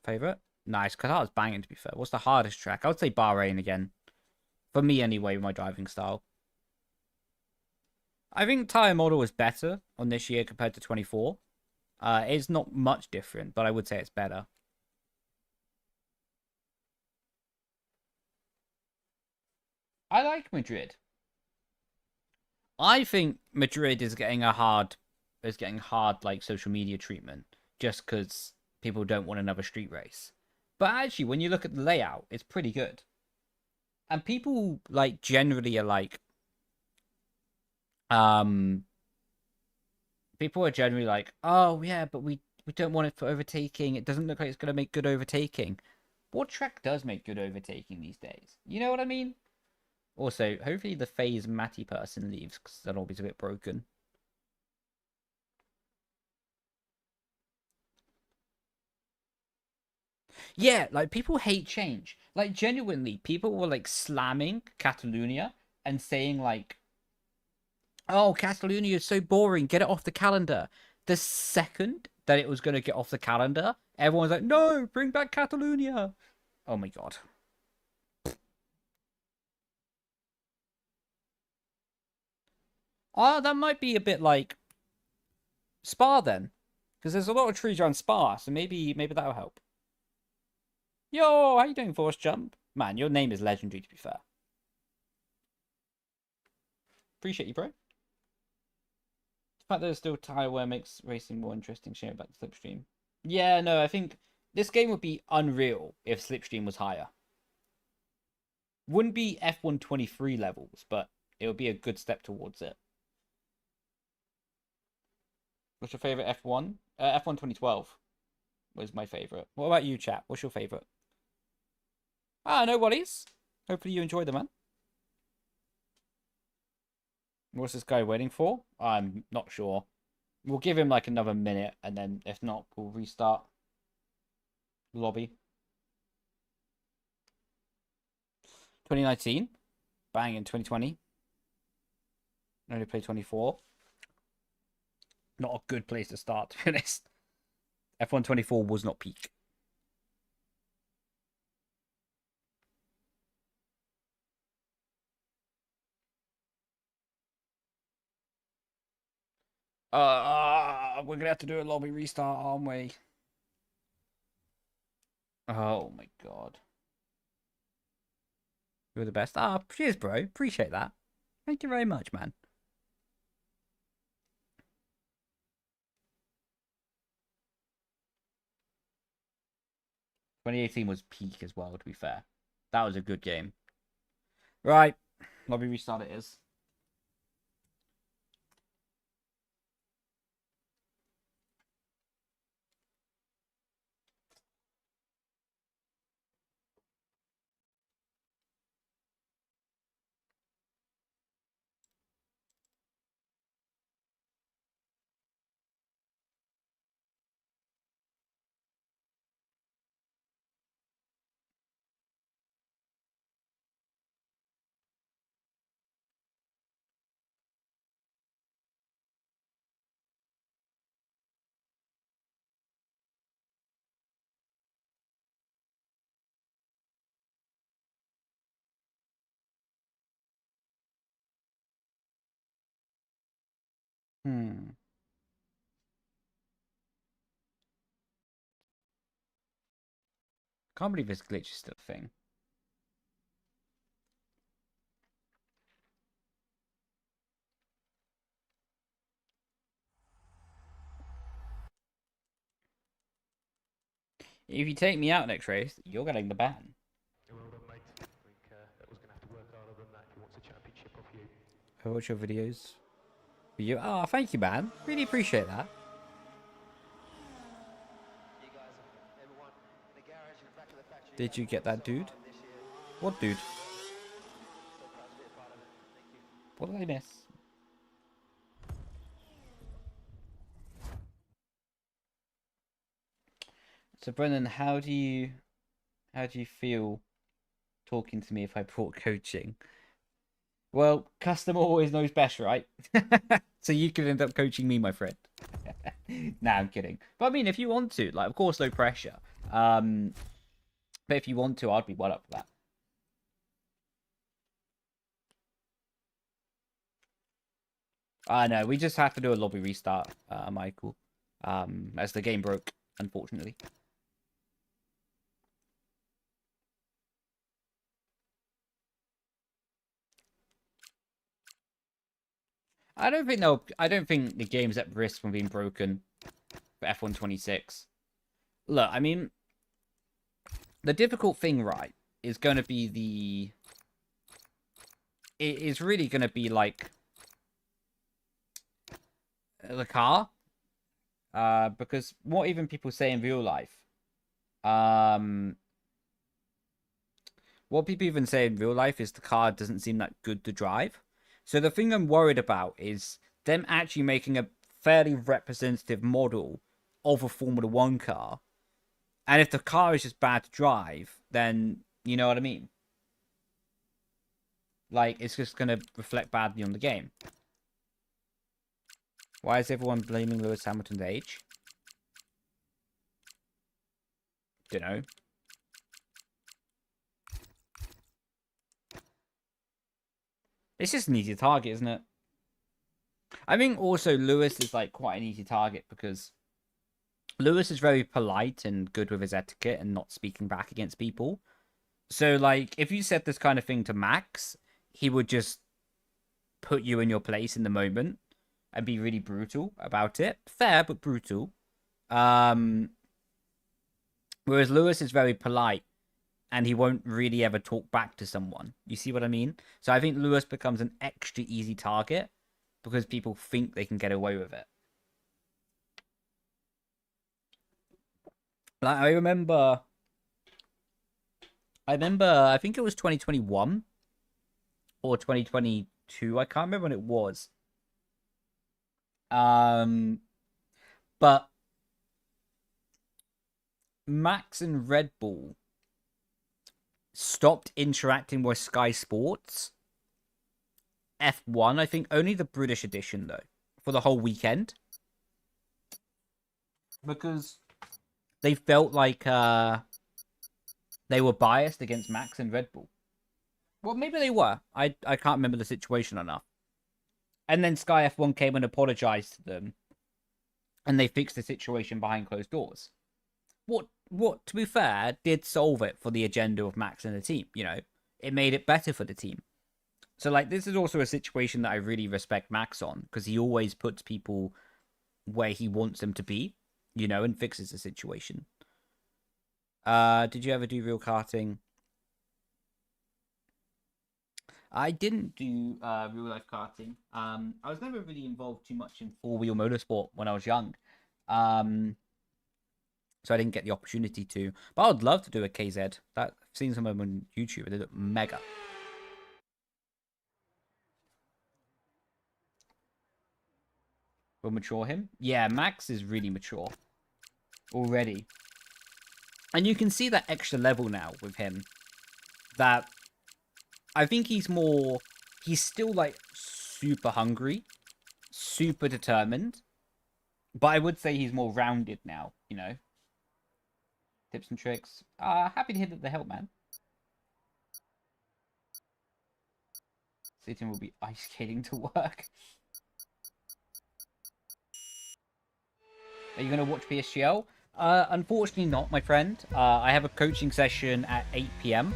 Favorite? Nice. Qatar's banging, to be fair. What's the hardest track? I would say Bahrain again. For me, anyway, my driving style. I think tyre model is better on this year compared to 24. It's not much different, but I would say it's better. I like Madrid. I think Madrid is getting hard like social media treatment just because people don't want another street race. But actually, when you look at the layout, it's pretty good. And people like generally are like, people are generally like, oh yeah, but we don't want it for overtaking. It doesn't look like it's gonna make good overtaking. What track does make good overtaking these days? You know what I mean? Also, hopefully the FaZe Matty person leaves because that lobby's a bit broken. Yeah, like people hate change. Like genuinely, people were like slamming Catalonia and saying like, "Oh, Catalonia is so boring. Get it off the calendar." The second that it was going to get off the calendar, everyone's like, "No, bring back Catalonia." Oh my god. Oh, that might be a bit like Spa then, because there's a lot of trees around Spa, so maybe that'll help. Yo, how you doing, Force Jump? Man, your name is legendary, to be fair. Appreciate you, bro. The fact that there's still tire wear makes racing more interesting. Share about the slipstream. Yeah, no, I think this game would be unreal if slipstream was higher. Wouldn't be F123 levels, but it would be a good step towards it. What's your favorite F1? F1 2012 was my favorite. What about you, chat? What's your favorite? Ah, no worries. Hopefully you enjoy them, man. What's this guy waiting for? I'm not sure. We'll give him like another minute, and then if not, we'll restart lobby. 2019. Bang in 2020. Only play 24. Not a good place to start, to be honest. F1 24 was not peak. We're gonna have to do a lobby restart, aren't we? Oh my god. You're the best. Ah, cheers, bro. Appreciate that. Thank you very much, man. "2018 was peak as well, to be fair. That was a good game. Right. Lobby restart it is. Can't believe this glitch is still a thing. If you take me out next race, you're getting the ban. Well done, mate. I think that was going to have to work harder than that if he wants a championship off you. I watch your videos. For you. Oh, thank you, man. Really appreciate that. Did you get that dude? What dude? What did I miss? So Brendan, how do you feel talking to me if I brought coaching? Well, customer always knows best, right? So you could end up coaching me, my friend. Nah, I'm kidding. But I mean, if you want to, like, of course, no pressure. But if you want to, I'd be well up for that. I know, we just have to do a lobby restart, Michael. As the game broke, unfortunately. I don't think the game's at risk from being broken for F1 26. Look, I mean, the difficult thing, right, is going to be it is really going to be like the car, because what even people say in real life, what people even say in real life is the car doesn't seem that good to drive. So the thing I'm worried about is them actually making a fairly representative model of a Formula 1 car. And if the car is just bad to drive, then you know what I mean? Like, it's just going to reflect badly on the game. Why is everyone blaming Lewis Hamilton's age? Dunno. It's just an easy target, isn't it? I think also Lewis is like quite an easy target because Lewis is very polite and good with his etiquette and not speaking back against people. So like if you said this kind of thing to Max, he would just put you in your place in the moment and be really brutal about it. Fair, but brutal. Whereas Lewis is very polite and he won't really ever talk back to someone. You see what I mean? So I think Lewis becomes an extra easy target because people think they can get away with it. Like I remember, I think it was 2021 or 2022. I can't remember when it was. But Max and Red Bull stopped interacting with Sky Sports F1, I think only the British edition though, for the whole weekend. Because they felt like they were biased against Max and Red Bull. Well, maybe they were. I can't remember the situation enough. And then Sky F1 came and apologized to them. And they fixed the situation behind closed doors. What, to be fair, did solve it for the agenda of Max and the team, you know. It made it better for the team. So, like, this is also a situation that I really respect Max on, because he always puts people where he wants them to be, you know, and fixes the situation. Did you ever do real karting? I didn't do real life karting. I was never really involved too much in four-wheel motorsport when I was young. So I didn't get the opportunity to. But I would love to do a KZ. I've seen some of them on YouTube. They look mega. We'll mature him. Yeah, Max is really mature already. And you can see that extra level now with him. That I think he's still like super hungry, super determined. But I would say he's more rounded now, you know. Tips and tricks. Happy to hear that they help, man. Satan will be ice skating to work. Are you going to watch PSGL? Unfortunately not, my friend. I have a coaching session at 8 PM.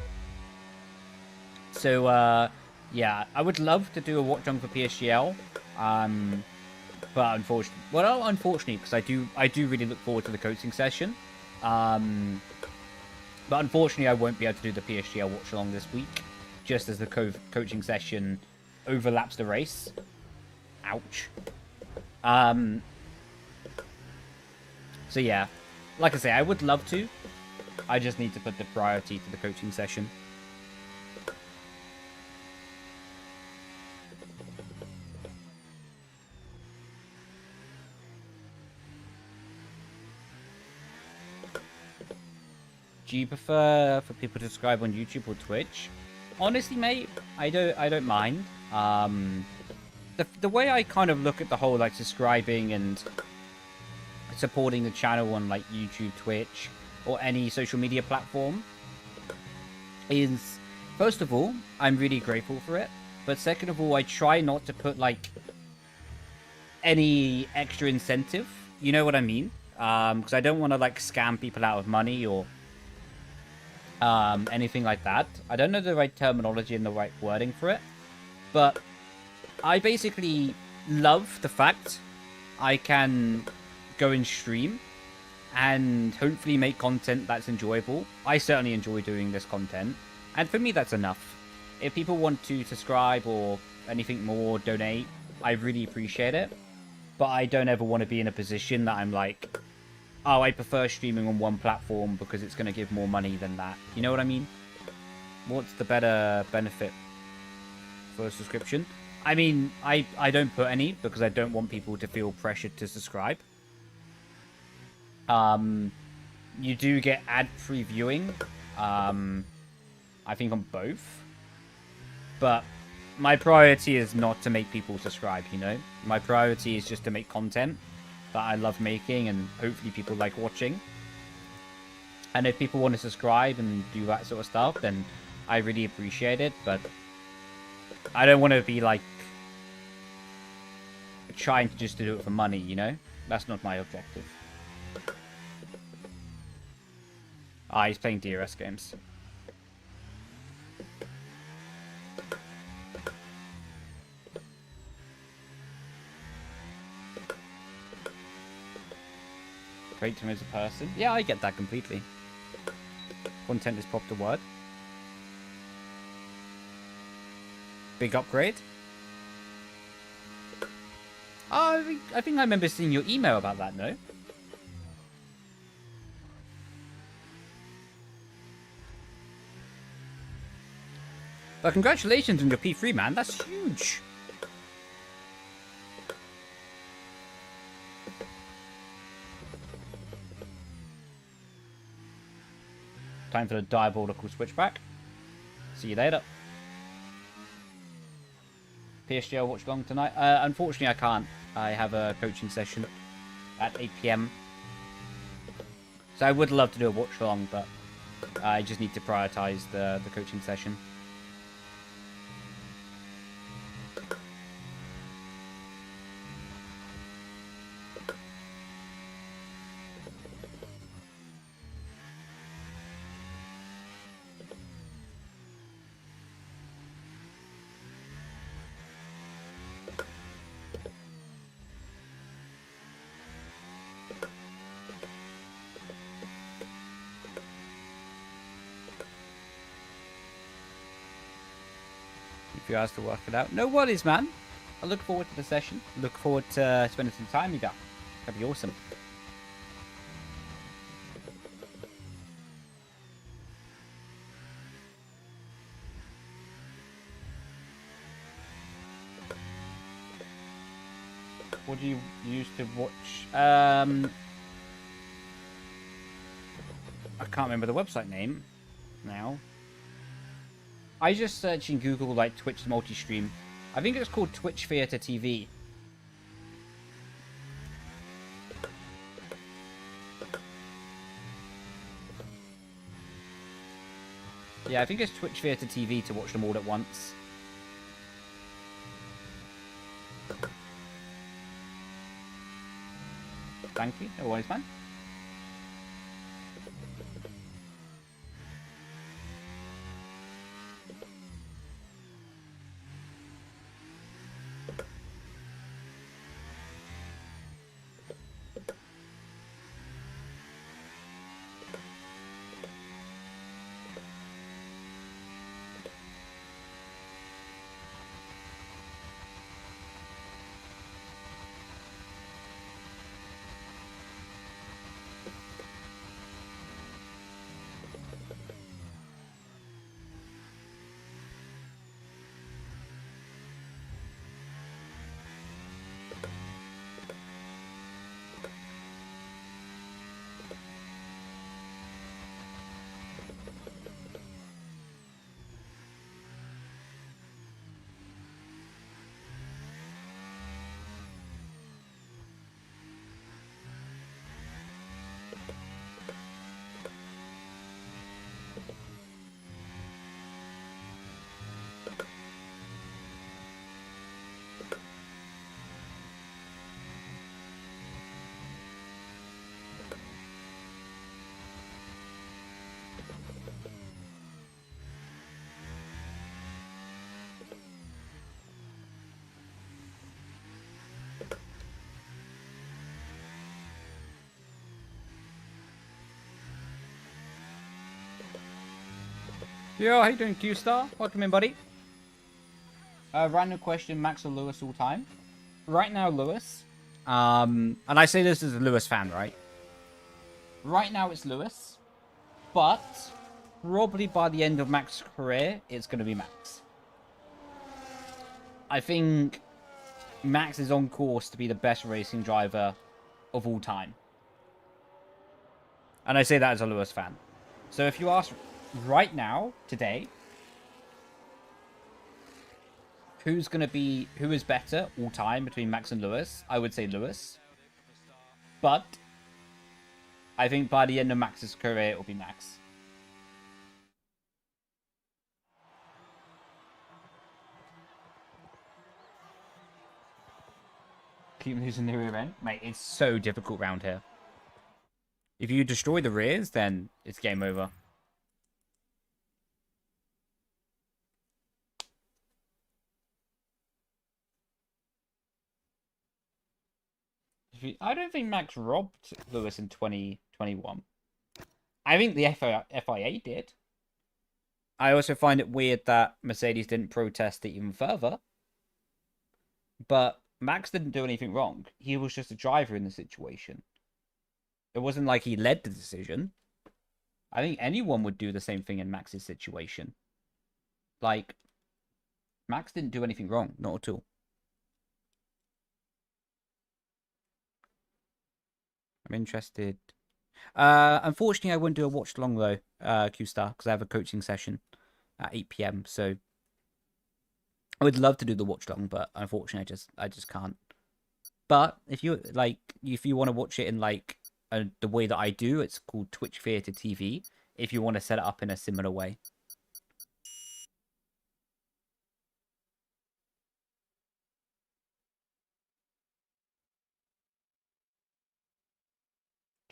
So, yeah, I would love to do a watch on for PSGL. But unfortunately, because I do really look forward to the coaching session. But unfortunately, I won't be able to do the PSGL watch along this week, just as the coaching session overlaps the race. Ouch. So yeah, like I say, I would love to. I just need to put the priority to the coaching session. Do you prefer for people to subscribe on YouTube or Twitch? Honestly, mate, I don't mind. The way I kind of look at the whole like subscribing and supporting the channel on like YouTube, Twitch, or any social media platform is, first of all, I'm really grateful for it. But second of all, I try not to put like any extra incentive. You know what I mean? Because I don't want to like scam people out of money or anything like that. I don't know the right terminology and the right wording for it, but I basically love the fact I can go and stream and hopefully make content that's enjoyable. I certainly enjoy doing this content, and for me that's enough. If people want to subscribe or anything more, donate, I really appreciate it, but I don't ever want to be in a position that I'm like, oh, I prefer streaming on one platform because it's going to give more money than that. You know what I mean? What's the better benefit for a subscription? I mean, I don't put any because I don't want people to feel pressured to subscribe. You do get ad-free viewing, I think on both. But my priority is not to make people subscribe, you know? My priority is just to make content that I love making and hopefully people like watching. And if people want to subscribe and do that sort of stuff, then I really appreciate it, but I don't want to be like trying to just do it for money, you know? That's not my objective. He's playing DRS games. Great to him as a person. Yeah, I get that completely. Content is popped a word. Big upgrade. Oh, I think I remember seeing your email about that, no? But congratulations on your P3, man. That's huge. Time for the diabolical switchback. See you later. PSGL watch along tonight. Unfortunately, I can't. I have a coaching session at 8 PM. So I would love to do a watch along, but I just need to prioritize the coaching session. If you ask to work it out. No worries, man. I look forward to the session. Look forward to spending some time with you. That'd be awesome. What do you use to watch? I can't remember the website name now. I just searched in Google like Twitch multi-stream. I think it's called Twitch Theater TV. Yeah, I think it's Twitch Theater TV to watch them all at once. Thank you. No worries, man. Yo, how you doing, Q-Star? Welcome in, buddy. Random question, Max or Lewis all time? Right now, Lewis. And I say this as a Lewis fan, right? Right now, it's Lewis. But probably by the end of Max's career, it's going to be Max. I think Max is on course to be the best racing driver of all time. And I say that as a Lewis fan. So if you ask right now, today, who is better all time between Max and Lewis, I would say Lewis. But I think by the end of Max's career, it will be Max. Keep losing the rear end. Mate, it's so difficult round here. If you destroy the rears, then it's game over. I don't think Max robbed Lewis in 2021. I think the FIA did. I also find it weird that Mercedes didn't protest it even further. But Max didn't do anything wrong. He was just a driver in the situation. It wasn't like he led the decision. I think anyone would do the same thing in Max's situation. Like, Max didn't do anything wrong, not at all. I'm interested. Unfortunately, I wouldn't do a watch along though, Q-Star, because I have a coaching session at 8 p.m. So I would love to do the watch along, but unfortunately, I just can't. But if you want to watch it in like the way that I do, it's called Twitch Theatre TV. If you want to set it up in a similar way.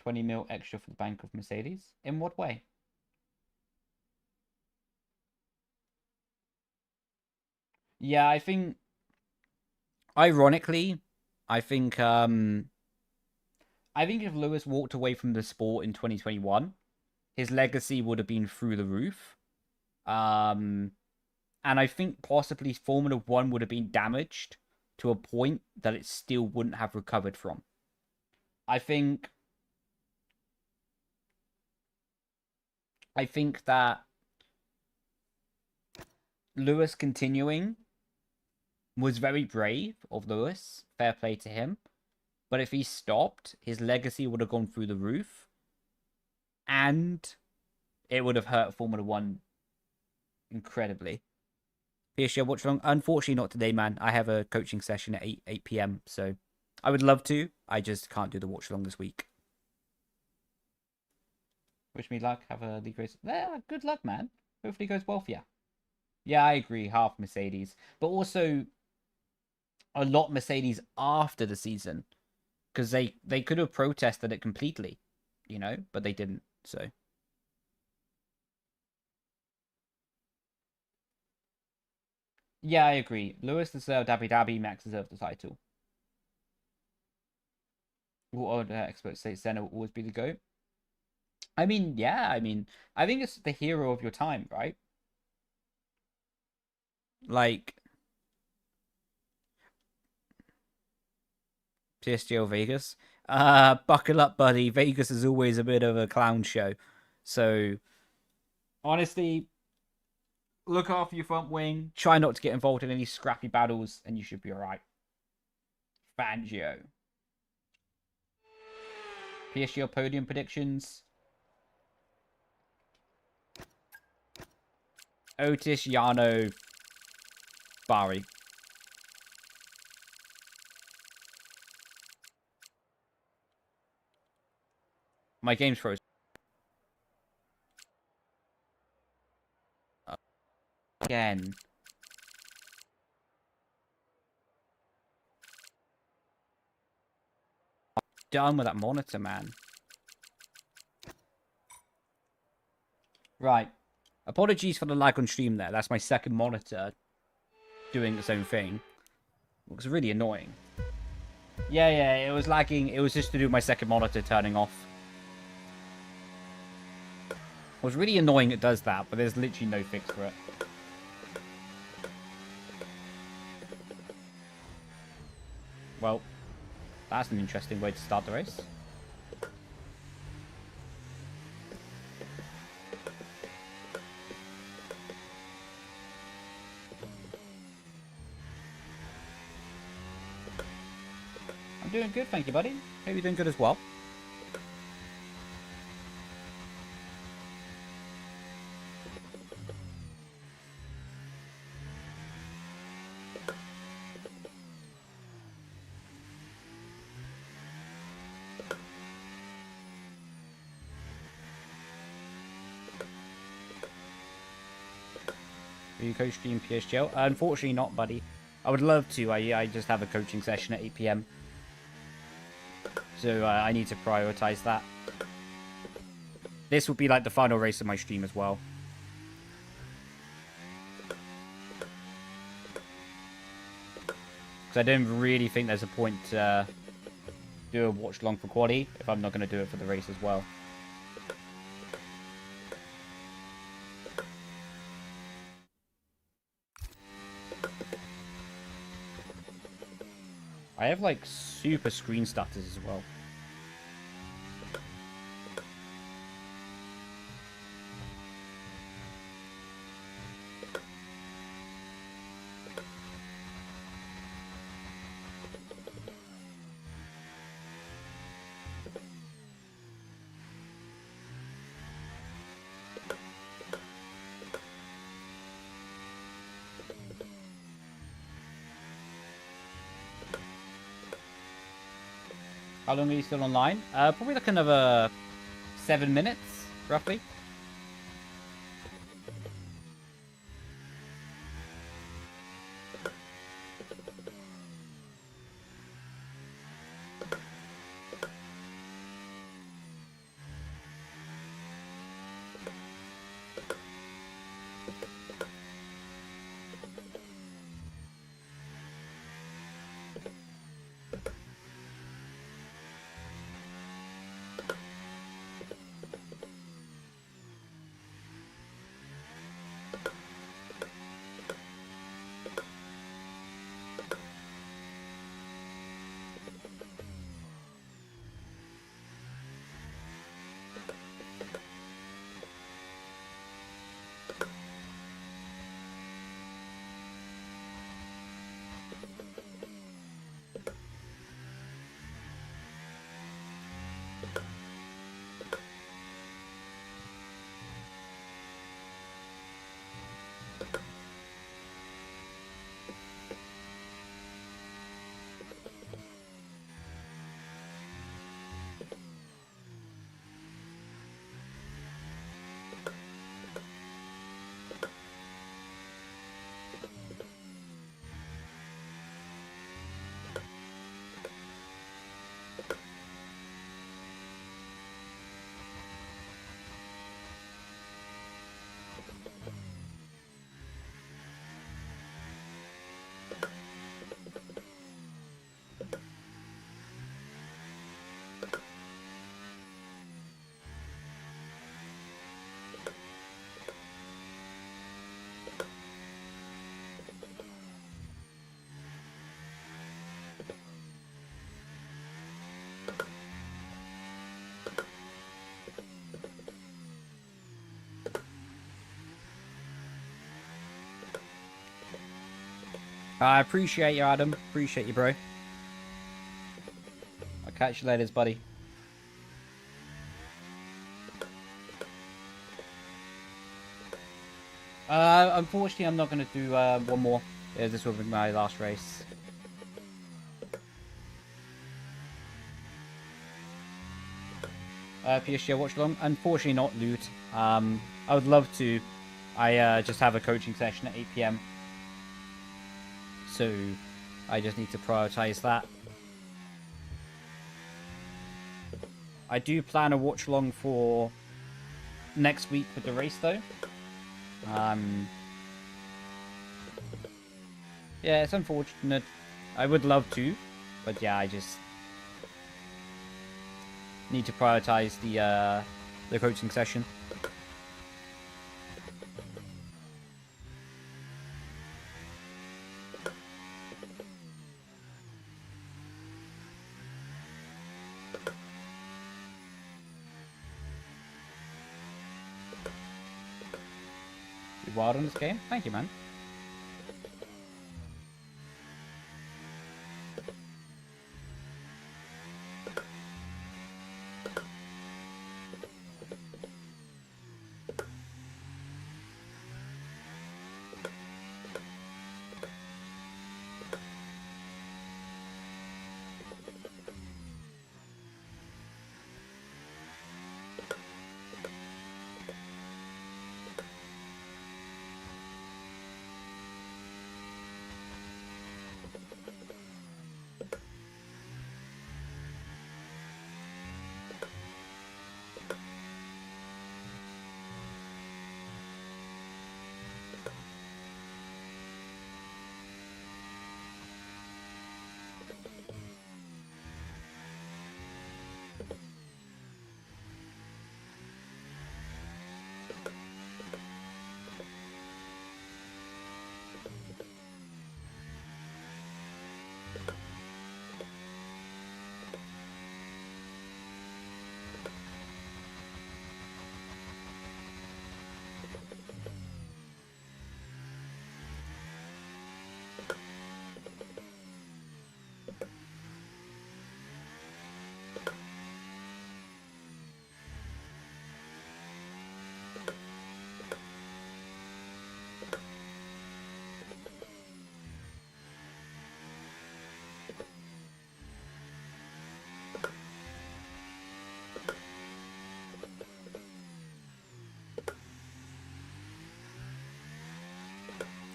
$20 mil extra for the Bank of Mercedes. In what way? Yeah, I think. Ironically, I think if Lewis walked away from the sport in 2021, his legacy would have been through the roof. And I think possibly Formula One would have been damaged to a point that it still wouldn't have recovered from. I think that Lewis continuing was very brave of Lewis. Fair play to him. But if he stopped, his legacy would have gone through the roof. And it would have hurt Formula One incredibly. PSG watch along. Unfortunately, not today, man. I have a coaching session at 8 p.m. So I would love to. I just can't do the watch along this week. Wish me luck. Have a league race. Yeah, good luck, man. Hopefully it goes well for you. Yeah, I agree. Half Mercedes. But also a lot Mercedes after the season. Because they could have protested it completely. You know? But they didn't. So. Yeah, I agree. Lewis deserved Abu Dhabi. Max deserved the title. What other experts say Senna will always be the GOAT? I mean, yeah. I mean, I think it's the hero of your time, right? Like, PSGO Vegas. Buckle up, buddy. Vegas is always a bit of a clown show. So, honestly, look after your front wing. Try not to get involved in any scrappy battles, and you should be alright. Fangio. PSGO podium predictions. Otis, Yano, Bari. My game's frozen. Again. Done with that monitor, man. Right. Apologies for the lag on stream there. That's my second monitor doing its own thing. It was really annoying. Yeah, it was lagging. It was just to do with my second monitor turning off. It was really annoying it does that, but there's literally no fix for it. Well, that's an interesting way to start the race. I'm doing good, thank you, buddy. Hope you're doing good as well. Are you coach stream PSGL? Unfortunately not, buddy. I would love to. I just have a coaching session at 8 p.m. So I need to prioritize that. This will be like the final race of my stream as well. Because I don't really think there's a point to do a watch along for quali if I'm not going to do it for the race as well. I have like super screen stutters as well. How long are you still online? Probably like another 7 minutes, roughly. I appreciate you, Adam. Appreciate you, bro. I'll catch you later, buddy. Unfortunately, I'm not going to do one more. Yeah, this will be my last race. PSG watch along. Unfortunately, not loot. I would love to. I just have a coaching session at 8 PM. So I just need to prioritize that. I do plan a watch along for next week with the race though. Yeah, it's unfortunate. I would love to, but yeah, I just need to prioritize the coaching session. You wild on this game? Thank you, man.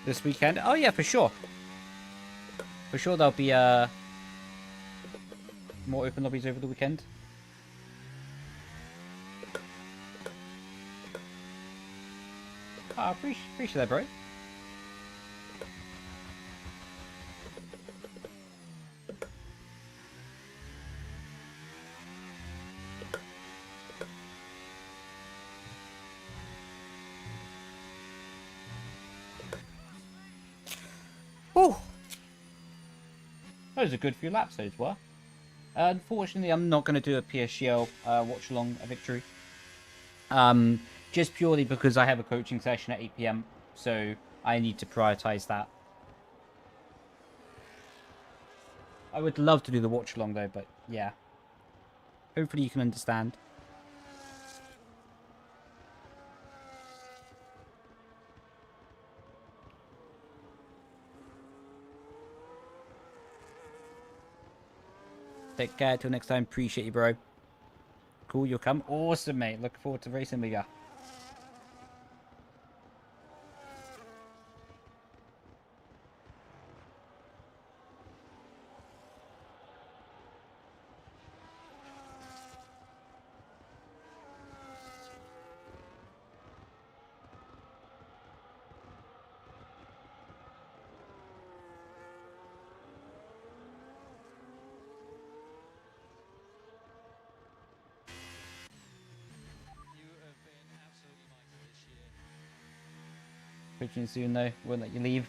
this weekend. Oh yeah, for sure. For sure there'll be more open lobbies over the weekend. I appreciate that, bro. Whew. Those are good few laps, those were. Unfortunately, I'm not going to do a PSGL watch along a victory. Just purely because I have a coaching session at 8 PM, so I need to prioritize that. I would love to do the watch along though, but yeah. Hopefully you can understand. Take care till next time. Appreciate you, bro. Cool, you'll come. Awesome, mate. Looking forward to racing with ya. Pitching soon though, won't let you leave.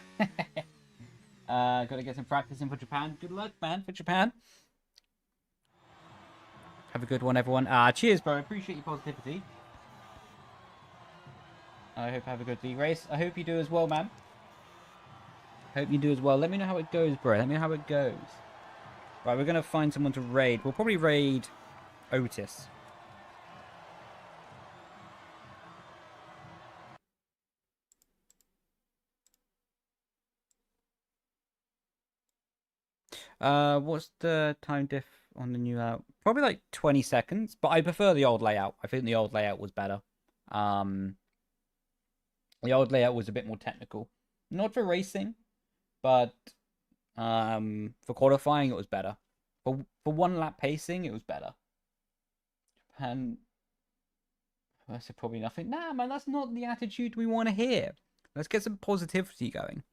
Gotta get some practice in for Japan. Good luck, man, for Japan. Have a good one, everyone. Cheers, bro. Appreciate your positivity. I hope I have a good league race. I hope you do as well, man. Hope you do as well. Let me know how it goes, bro. Let me know how it goes. Right, we're gonna find someone to raid. We'll probably raid Otis. What's the time diff on the new layout? Probably like 20 seconds, but I prefer the old layout. I think the old layout was better. The old layout was a bit more technical. Not for racing, but for qualifying it was better. For one lap pacing, it was better. And I said probably nothing. Nah, man, that's not the attitude we want to hear. Let's get some positivity going.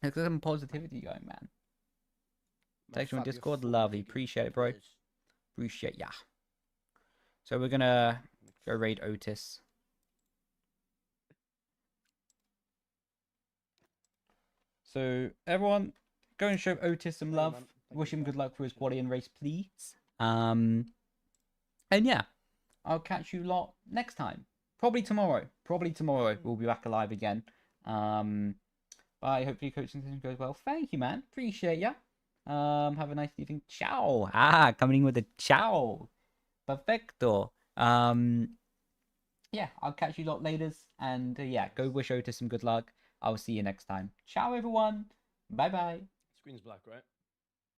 Let's get some positivity going, man. Text you on Discord, lovely. Appreciate it, bro. Appreciate ya. So we're gonna go raid Otis. So everyone, go and show Otis some love. Wish him good luck for his quali and race, please. And yeah, I'll catch you lot next time. Probably tomorrow. Probably tomorrow we'll be back alive again. Bye. Hopefully your coaching session goes well. Thank you, man. Appreciate ya. Have a nice evening. Ciao. Coming in with a ciao. Perfecto. Yeah, I'll catch you lot later. And yeah, go wish Otis some good luck. I'll see you next time. Ciao, everyone. Bye-bye. Screen's black, right?